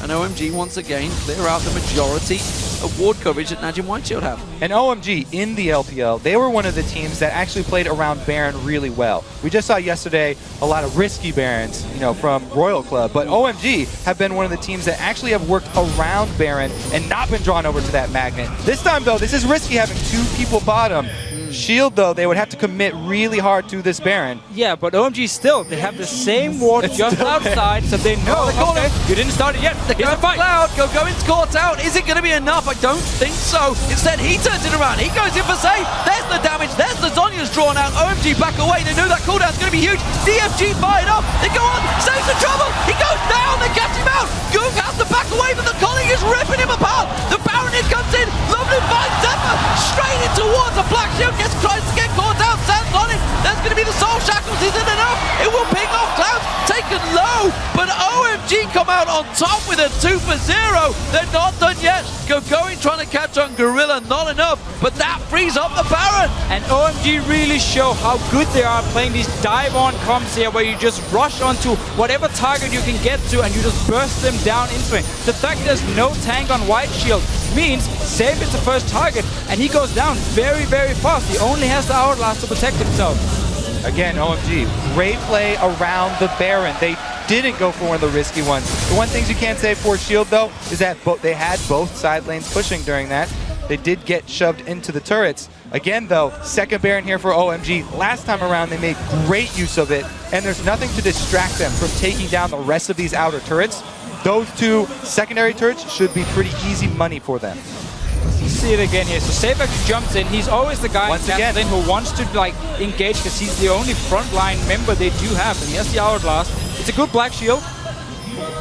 And OMG once again clear out the majority of ward coverage that Najin Whiteshield have. And OMG in the LPL, they were one of the teams that actually played around Baron really well. We just saw yesterday a lot of risky Barons, from Royal Club, but OMG have been one of the teams that actually have worked around Baron and not been drawn over to that magnet. This time, though, this is risky having 2 people bottom. Shield, though, they would have to commit really hard to this Baron. Yeah, but OMG still, they have the same ward just outside, so they know, okay, you didn't start it yet. Here's a fight. Cloud, Going's caught out. Is it going to be enough? I don't think so. Instead, he turns it around. He goes in for save. There's the damage. There's the Zhonya's drawn out. OMG back away. They knew that cooldown's going to be huge. D4G fired up. They go on. Saves the trouble. He goes down. They catch him out. Goong has to back away, but the colleague is ripping him apart. The Baronet comes in. Lovely finds Zephyr. Straight in towards the Black Shield. Tries to get caught out. Sands on it. There's going to be the Soul Shackles. Isn't enough. It will ping off. Cloud taken low, but OMG come out on top with a 2 for 0. They're not done yet. Going trying to catch on Gorilla, not enough, but that frees up the Baron. And OMG really show how good they are playing these dive-on comps here, where you just rush onto whatever target you can get to and you just burst them down into it. The fact there's no tank on Whiteshield means Save is the first target, and he goes down very, very fast. He only has the Hourglass to protect himself. Again, OMG, great play around the Baron. They didn't go for one of the risky ones. The one thing you can't say for Shield, though, is that they had both side lanes pushing during that. They did get shoved into the turrets. Again, though, second Baron here for OMG. Last time around, they made great use of it, and there's nothing to distract them from taking down the rest of these outer turrets. Those 2 secondary turrets should be pretty easy money for them. You see it again here. So Save actually jumps in. He's always the guy who wants to engage because he's the only frontline member they do have, and he has the Hourglass. It's a good Black Shield.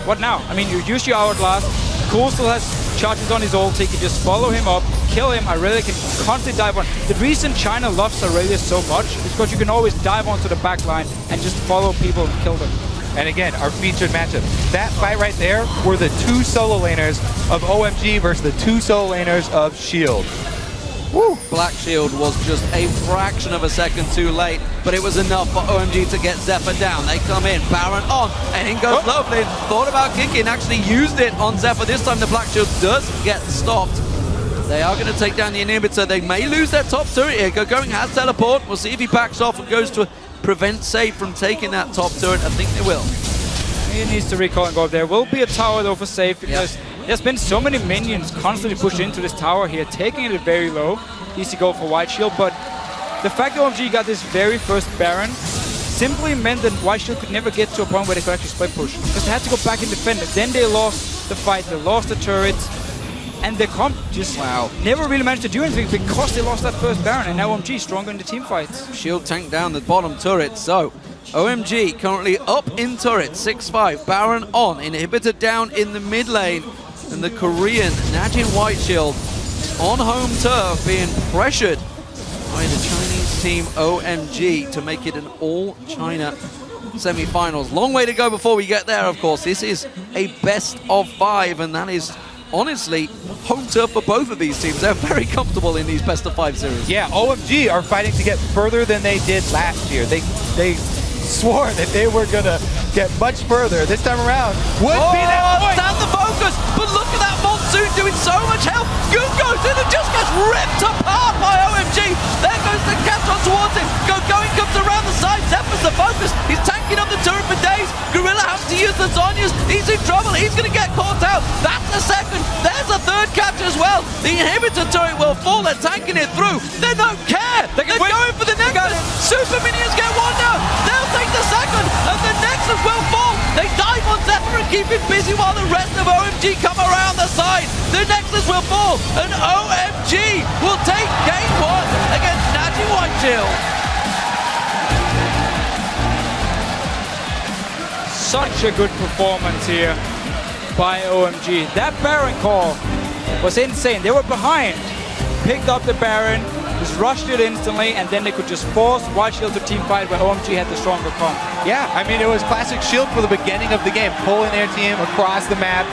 What now? I mean, you use your Hourglass. Cool still has charges on his ult. He can just follow him up, kill him. Aurelia can constantly dive on. The reason China loves Aurelia so much is because you can always dive onto the back line and just follow people and kill them. And again, our featured matchup. That fight right there were the 2 solo laners of OMG versus the 2 solo laners of Shield. Woo. Black Shield was just a fraction of a second too late, but it was enough for OMG to get Zephyr down. They come in, Baron on, and in goes Lovelin. Thought about kicking, actually used it on Zephyr. This time the Black Shield does get stopped. They are going to take down the inhibitor. They may lose their top turret here. Going has teleport. We'll see if he backs off and goes to prevent Save from taking that top turret. I think they will. He needs to recall and go up. There will be a tower though for Save because there's been so many minions constantly pushed into this tower here, taking it very low. Easy go for White Shield, but the fact that OMG got this very first Baron simply meant that White Shield could never get to a point where they could actually split push. Because they had to go back and defend it. Then they lost the fight, they lost the turrets, and the comp just never really managed to do anything because they lost that first Baron, and now OMG stronger in the team fights. Shield tanked down the bottom turret, so OMG currently up in turret, 6-5, Baron on, inhibitor down in the mid lane, and the Korean Najin White Shield on home turf being pressured by the Chinese team OMG to make it an all-China semi-finals. Long way to go before we get there, of course. This is a best of 5, and that is honestly home turf for both of these teams. They're very comfortable in these best of 5 series. Yeah, OMG are fighting to get further than they did last year. They swore that they were going to get much further. This time around would be that point. Stand the focus, but look at that Monsoon doing so much help. Goon goes in and just gets ripped apart by OMG. There goes the Captain towards him. Going comes around the side. Zephyr's the focus. He's tanking up the turret for days. Gorilla has to use the Zonyas. He's in trouble. He's going to get caught out. That's the second. There's a third capture as well. The inhibitor turret will fall. They're tanking it through. They don't care. They're going for the Nexus. Super minions get one down. They'll take the second, and the Nexus will fall. They dive on Zephyr and keep him busy while the rest of OMG come around the side. The Nexus will fall, and OMG will take game 1 against Najin White Shield. Such a good performance here by OMG. That Baron call was insane. They were behind, picked up the Baron, just rushed it instantly, and then they could just force White Shield to team fight where OMG had the stronger comp. Yeah, I mean, it was classic Shield for the beginning of the game, pulling their team across the map,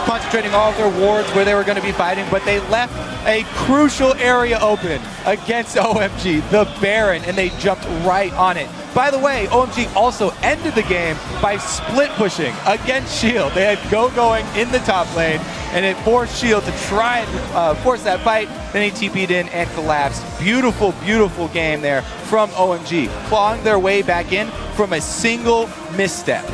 concentrating all of their wards where they were going to be fighting, but they left a crucial area open against OMG, the Baron, and they jumped right on it. By the way, OMG also ended the game by split pushing against Shield. They had Go going in the top lane, and it forced Shield to try and force that fight. Then he TP'd in and collapsed. Beautiful, beautiful game there from OMG, clawing their way back in from a single misstep.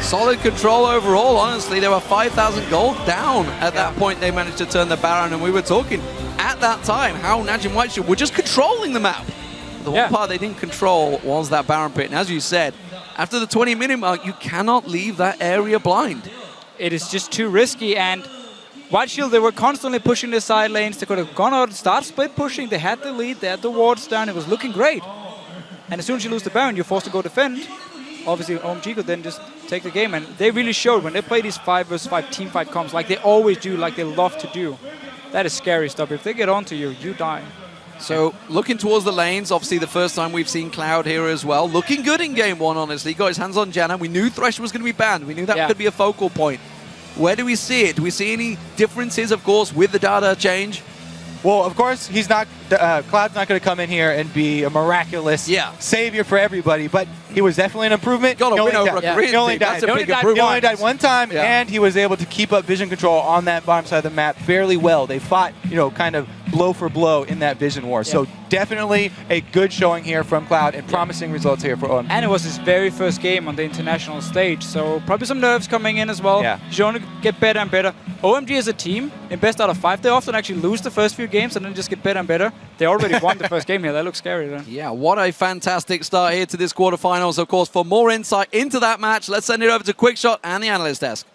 Solid control overall, honestly. They were 5,000 gold down at that point. They managed to turn the Baron, and we were talking at that time how Najin White Shield were just controlling the map. The one part they didn't control was that Baron pit, and as you said, after the 20-minute mark, you cannot leave that area blind. It is just too risky, and White Shield, they were constantly pushing the side lanes. They could have gone out and start split pushing. They had the lead, they had the wards down. It was looking great. And as soon as you lose the Baron, you're forced to go defend. Obviously, OMG could then just take the game, and they really showed when they play these 5 versus 5 team fight comps like they always do, like they love to do. That is scary stuff. If they get onto you, you die. So looking towards the lanes, obviously the first time we've seen Cloud here as well. Looking good in game 1, honestly. He got his hands on Janna. We knew Thresh was going to be banned. We knew that could be a focal point. Where do we see it? Do we see any differences, of course, with the data change? Well, of course, he's not. Cloud's not going to come in here and be a miraculous savior for everybody, but he was definitely an improvement. Got a win over a Korean He only team. died one time, and he was able to keep up vision control on that bottom side of the map fairly well. They fought, kind of blow for blow in that vision war. So definitely a good showing here from Cloud and promising results here for OMG. And it was his very first game on the international stage, so probably some nerves coming in as well. Yeah. He's going to get better and better. OMG as a team, in best out of 5, they often actually lose the first few games and then just get better and better. They already won the first game here. That looks scary then. Yeah, what a fantastic start here to this quarterfinals. Of course, for more insight into that match, let's send it over to Quickshot and the analyst desk.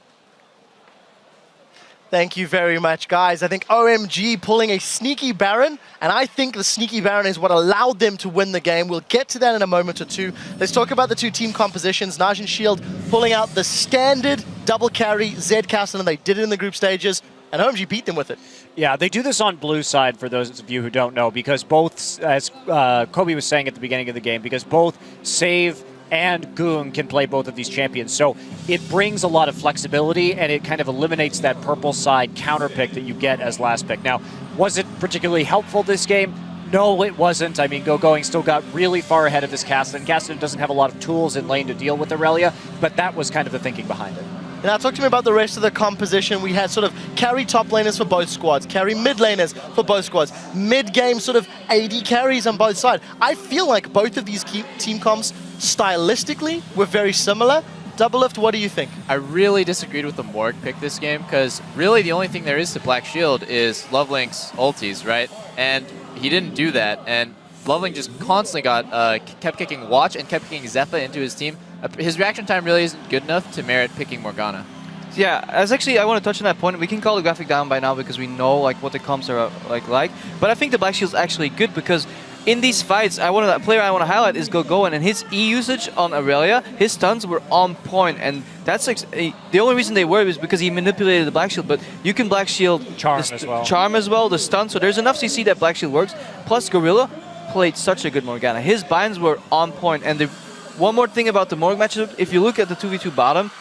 Thank you very much, guys. I think OMG pulling a sneaky Baron, and I think the sneaky Baron is what allowed them to win the game. We'll get to that in a moment or two. Let's talk about the two team compositions. Najin Shield pulling out the standard double carry Zcast, and they did it in the group stages, and OMG beat them with it. Yeah, they do this on blue side, for those of you who don't know, because both, as Kobe was saying at the beginning of the game, because both Save and Goong can play both of these champions. So it brings a lot of flexibility, and it kind of eliminates that purple side counter pick that you get as last pick. Now, was it particularly helpful this game? No, it wasn't. I mean, Going still got really far ahead of his Kassadin. Kassadin doesn't have a lot of tools in lane to deal with Aurelia, but that was kind of the thinking behind it. Now, talk to me about the rest of the composition. We had sort of carry top laners for both squads, carry mid laners for both squads, mid-game sort of AD carries on both sides. I feel like both of these team comps stylistically were very similar. Doublelift, what do you think? I really disagreed with the Morg pick this game because really the only thing there is to Black Shield is Lovelink's ultis, right? And he didn't do that, and Lovelink just constantly kept kicking Watch and kept kicking Zephyr into his team. His reaction time really isn't good enough to merit picking Morgana. Yeah, as actually I want to touch on that point. We can call the graphic down by now because we know like what the comps are like. But I think the Black Shield's actually good because in these fights, a player I want to highlight is Gogoan, and his E usage on Aurelia, his stuns were on point, and that's like the only reason they were is because he manipulated the Black Shield. But you can Black Shield Charm as well, the stun. So there's enough CC that Black Shield works. Plus Gorilla played such a good Morgana. His binds were on point, and one more thing about the Morg matchup, if you look at the 2v2 bottom,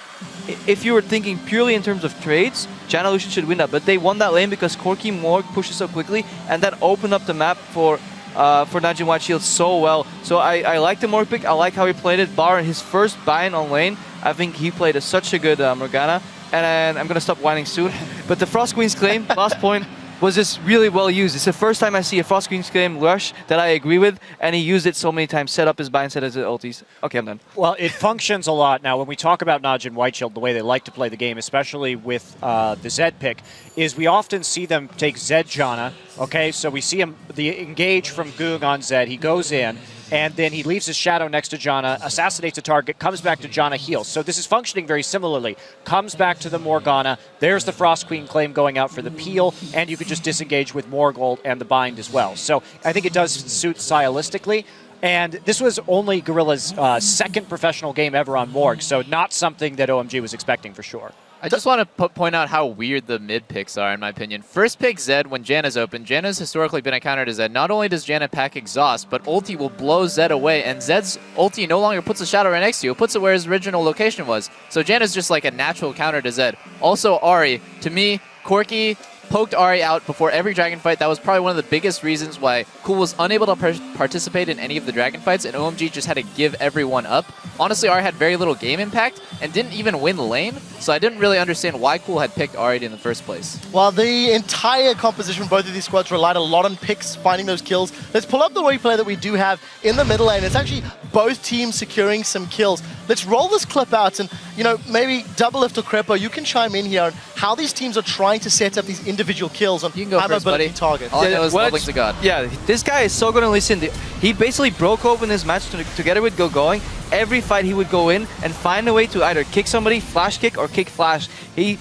if you were thinking purely in terms of trades, Janna Lucian should win that, but they won that lane because Corki Morg pushes so quickly, and that opened up the map for Najin White Shield so well. So I like the Morg pick, I like how he played it. Bar in his first bind on lane, I think he played such a good Morgana, and I'm going to stop whining soon. But the Frost Queen's claim, last point, was just really well used. It's the first time I see a Frost Queen's claim rush that I agree with, and he used it so many times, set up his bind, set his ultis. Okay, I'm done. Well, it functions a lot. Now, when we talk about Najin White Shield, the way they like to play the game, especially with the Zed pick, is we often see them take Zed Janna, okay? So we see him, the engage from Goong on Zed, he goes in, and then he leaves his shadow next to Janna, assassinates a target, comes back to Janna, heals. So this is functioning very similarly. Comes back to the Morgana, there's the Frost Queen claim going out for the peel, and you could just disengage with Morgold and the bind as well. So I think it does suit stylistically. And this was only Gorilla's second professional game ever on Morg, so not something that OMG was expecting for sure. I just want to point out how weird the mid picks are, in my opinion. First pick Zed when Janna's open. Janna's historically been a counter to Zed. Not only does Janna pack exhaust, but ulti will blow Zed away, and Zed's ulti no longer puts a shadow right next to you. It puts it where his original location was. So Janna's just like a natural counter to Zed. Also Ahri, to me, Corki poked Ahri out before every dragon fight. That was probably one of the biggest reasons why Cool was unable to participate in any of the dragon fights, and OMG just had to give everyone up. Honestly, Ahri had very little game impact and didn't even win lane, so I didn't really understand why Cool had picked Ahri in the first place. Well, the entire composition from both of these squads relied a lot on picks, finding those kills. Let's pull up the replay that we do have in the middle lane. It's actually both teams securing some kills. Let's roll this clip out, and maybe Doublelift or Crepo, you can chime in here on how these teams are trying to set up these individual kills on high mobility targets. All I know is Lovelink's a god. Yeah, this guy is so going to listen. He basically broke open this match together with Gogoing. Every fight he would go in and find a way to either kick somebody, flash kick, or kick flash. He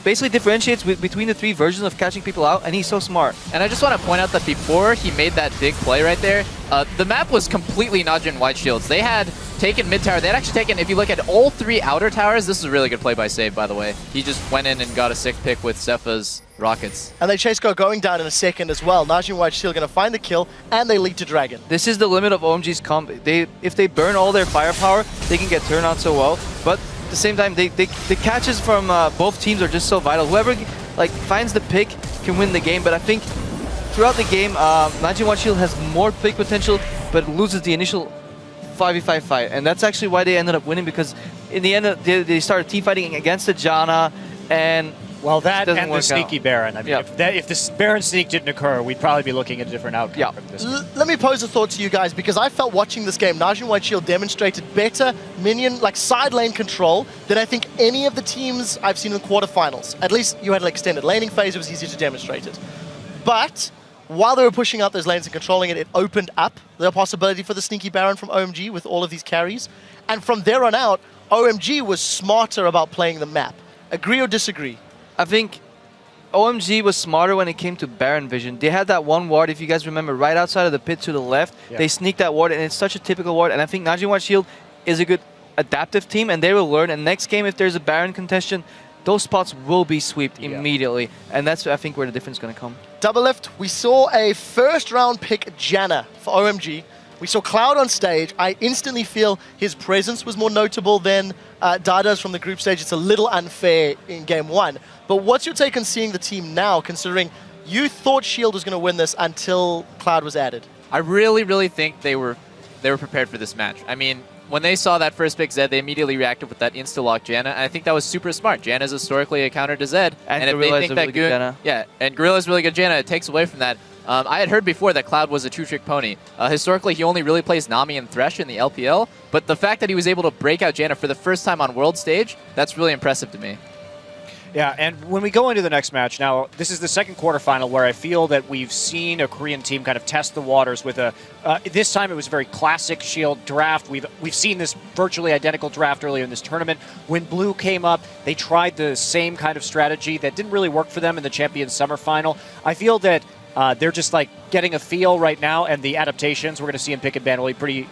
basically differentiates between the three versions of catching people out, and he's so smart. And I just want to point out that before he made that big play right there, the map was completely Najin White Shields. They had taken mid tower. They had actually taken, if you look at all three outer towers, this is a really good play by Save, by the way. He just went in and got a sick pick with Zepha's rockets. And they chase going down in a second as well. Najin White Shield going to find the kill, and they lead to Dragon. This is the limit of OMG's comp. If they burn all their firepower, they can get turned out so well. But at the same time, the catches from both teams are just so vital. Whoever finds the pick can win the game. But I think throughout the game, Najin White Shield has more pick potential, but loses the initial 5v5 fight. And that's actually why they ended up winning, because in the end, they started team fighting against the Janna, and well, that and the sneaky Baron. I mean, if this Baron sneak didn't occur, we'd probably be looking at a different outcome from this. Let me pose a thought to you guys, because I felt watching this game, Najin White Shield demonstrated better minion, side lane control than I think any of the teams I've seen in the quarterfinals. At least you had an extended laning phase, it was easier to demonstrate it. But while they were pushing out those lanes and controlling it, it opened up the possibility for the sneaky Baron from OMG with all of these carries. And from there on out, OMG was smarter about playing the map. Agree or disagree? I think OMG was smarter when it came to Baron vision. They had that one ward, if you guys remember, right outside of the pit to the left. Yeah. They sneaked that ward, and it's such a typical ward. And I think Najin White Shield is a good adaptive team, and they will learn. And next game, if there's a Baron contestation, those spots will be swept immediately. And that's, I think, where the difference is going to come. Doublelift, we saw a first-round pick Janna for OMG. We saw Cloud on stage. I instantly feel his presence was more notable than Dada's from the group stage. It's a little unfair in game one. But what's your take on seeing the team now, considering you thought Shield was going to win this until Cloud was added? I really think they were prepared for this match. I mean, when they saw that first pick Zed, they immediately reacted with that insta-lock Janna, and I think that was super smart. Janna is historically a counter to Zed, And if Gorilla they is think a that really good Janna. Yeah, and Gorilla is really good Janna. It takes away from that. I had heard before that Cloud was a two-trick pony. Historically, he only really plays Nami and Thresh in the LPL, but the fact that he was able to break out Janna for the first time on World Stage, that's really impressive to me. Yeah, and when we go into the next match, now, this is the second quarterfinal where I feel that we've seen a Korean team kind of test the waters with a... this time it was a very classic Shield draft. We've seen this virtually identical draft earlier in this tournament. When Blue came up, they tried the same kind of strategy that didn't really work for them in the Champions Summer Final. I feel that they're just like getting a feel right now, and the adaptations we're going to see in Pick and Ban will be pretty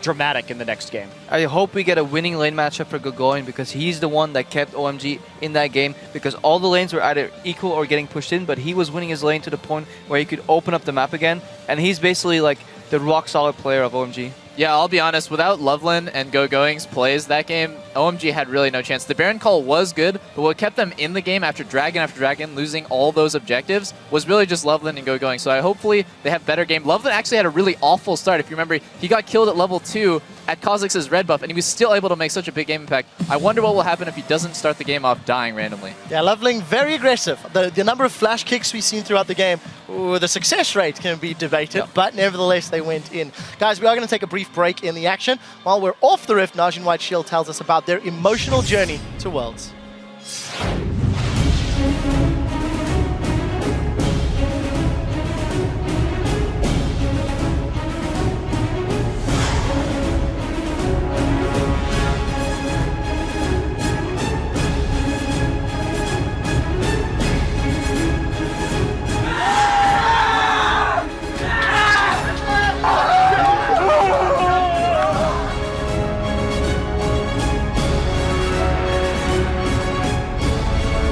dramatic in the next game. I hope we get a winning lane matchup for Gogoin because he's the one that kept OMG in that game because all the lanes were either equal or getting pushed in, but he was winning his lane to the point where he could open up the map again, and he's basically like the rock-solid player of OMG. Yeah, I'll be honest, without Loveland and Gogoing's plays that game, OMG had really no chance. The Baron call was good, but what kept them in the game after Dragon, losing all those objectives, was really just Loveland and Gogoing. So hopefully they have better game. Loveland actually had a really awful start. If you remember, he got killed at level 2 at Kha'Zix's red buff, and he was still able to make such a big game impact. I wonder what will happen if he doesn't start the game off dying randomly. Yeah, Loveling, very aggressive. The number of flash kicks we've seen throughout the game, the success rate can be debated, but nevertheless they went in. Guys, we are going to take a brief break in the action. While we're off the Rift, Najin White Shield tells us about their emotional journey to Worlds.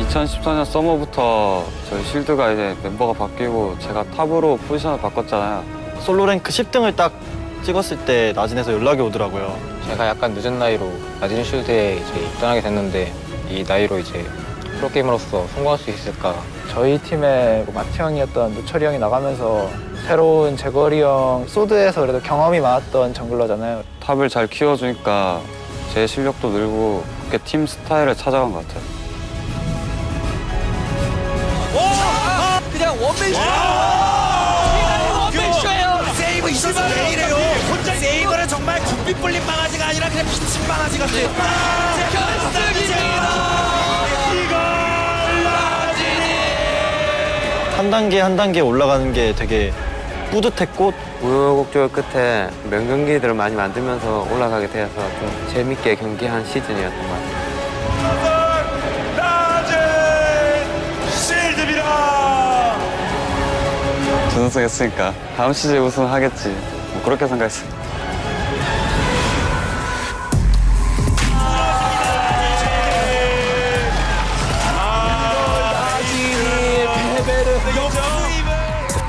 (2014년) 서머부터 저희 실드가 이제 멤버가 바뀌고 제가 탑으로 포지션을 바꿨잖아요. 솔로 랭크 10등을 딱 찍었을 때 나진에서 연락이 오더라고요. 제가 약간 늦은 나이로 나진 쉴드에 이제 입단하게 됐는데 이 나이로 이제 프로게이머로서 성공할 수 있을까. 저희 팀에 마트 형이었던 노철이 형이 나가면서 새로운 재거리 형, 소드에서 그래도 경험이 많았던 정글러잖아요. 탑을 잘 키워주니까 제 실력도 늘고 그렇게 팀 스타일을 찾아간 것 같아요. 그냥 원맨쇼! 원맨쇼예요! 세이브 있어서 왜 이래요? 혼자 세이브는 정말 굽빗 불린 망아지가 아니라 그냥 미친 망아지 같아요. 결승이다! 한 단계 한 단계 올라가는 게 되게 뿌듯했고 우여곡절 끝에 명경기들을 많이 만들면서 올라가게 되어서 좀 재밌게 경기한 시즌이었던 것 같아요. 준우승했으니까 다음 시즌 우승하겠지. 뭐 그렇게 생각했어요.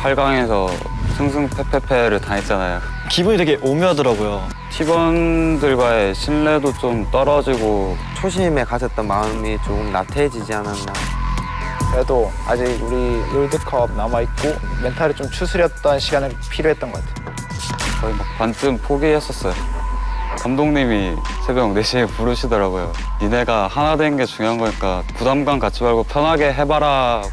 팔 8강에서 승승패패패를 당했잖아요. 기분이 되게 오묘하더라고요. 팀원들과의 신뢰도 좀 떨어지고 초심에 가졌던 마음이 조금 나태해지지 않았나. 그래도 아직 우리 롤드컵 남아있고 멘탈이 좀 추스렸던 시간이 필요했던 것 같아요. 거의 막 반쯤 포기했었어요. 감독님이 새벽 4시에 부르시더라고요. 니네가 하나 된 게 중요한 거니까 부담감 갖지 말고 편하게 해봐라.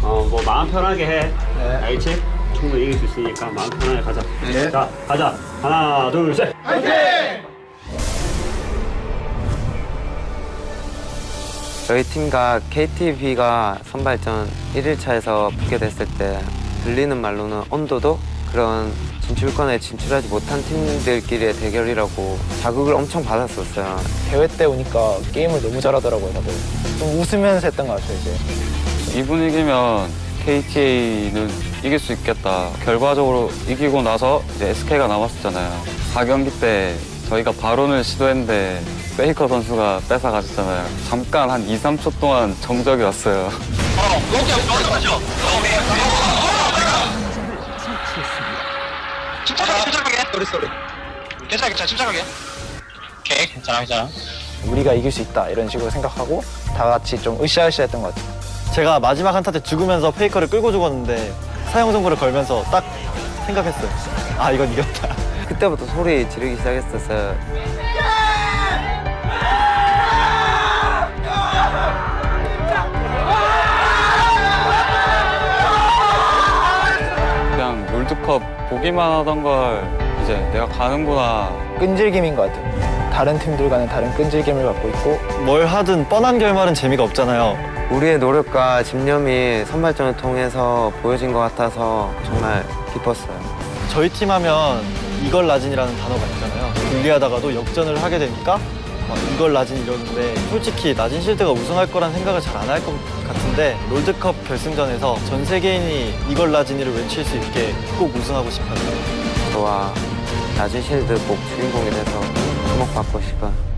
뭐 마음 편하게 해. 네. 알겠지? 충분히 이길 수 있으니까 마음 편하게 가자. 네. 자, 가자. 하나, 둘, 셋. 화이팅! 저희 팀과 KTB가 선발전 1일차에서 붙게 됐을 때 들리는 말로는 언더도 그런 진출권에 진출하지 못한 팀들끼리의 대결이라고 자극을 엄청 받았었어요. 대회 때 오니까 게임을 너무 잘하더라고요, 다들. 좀 웃으면서 했던 것 같아요, 이제. 이 분위기면 KTA는 이길 수 있겠다. 결과적으로 이기고 나서 이제 SK가 남았었잖아요. 4경기 때 저희가 바론을 시도했는데 페이커 선수가 뺏어가셨잖아요. 잠깐 한 2, 3초 동안 정적이 왔어요. 침착하게. 쏘리. 괜찮아, 침착하게. 오케이, 괜찮아. 우리가 이길 수 있다 이런 식으로 생각하고 다 같이 좀 으쌰으쌰했던 것 같아요. 제가 마지막 한타 때 죽으면서 페이커를 끌고 죽었는데 사형 선고를 걸면서 딱 생각했어요. 아, 이건 이겼다. 그때부터 소리 지르기 시작했었어요. 그냥 롤드컵 보기만 하던 걸 이제 내가 가는구나. 끈질김인 것 같아요. 다른 팀들과는 다른 끈질김을 갖고 있고 뭘 하든 뻔한 결말은 재미가 없잖아요. 우리의 노력과 집념이 선발전을 통해서 보여진 것 같아서 정말 기뻤어요. 저희 팀 하면 이걸 라진이라는 단어가 있잖아요. 불리하다가도 역전을 하게 되니까 막 이걸 라진 이러는데 솔직히 라진 실드가 우승할 거란 생각을 잘 안 할 것 같은데 롤드컵 결승전에서 전 세계인이 이걸 라진이를 외칠 수 있게 꼭 우승하고 싶어요. 저와 라진 실드 꼭 주인공이 돼서 주목받고 싶어요.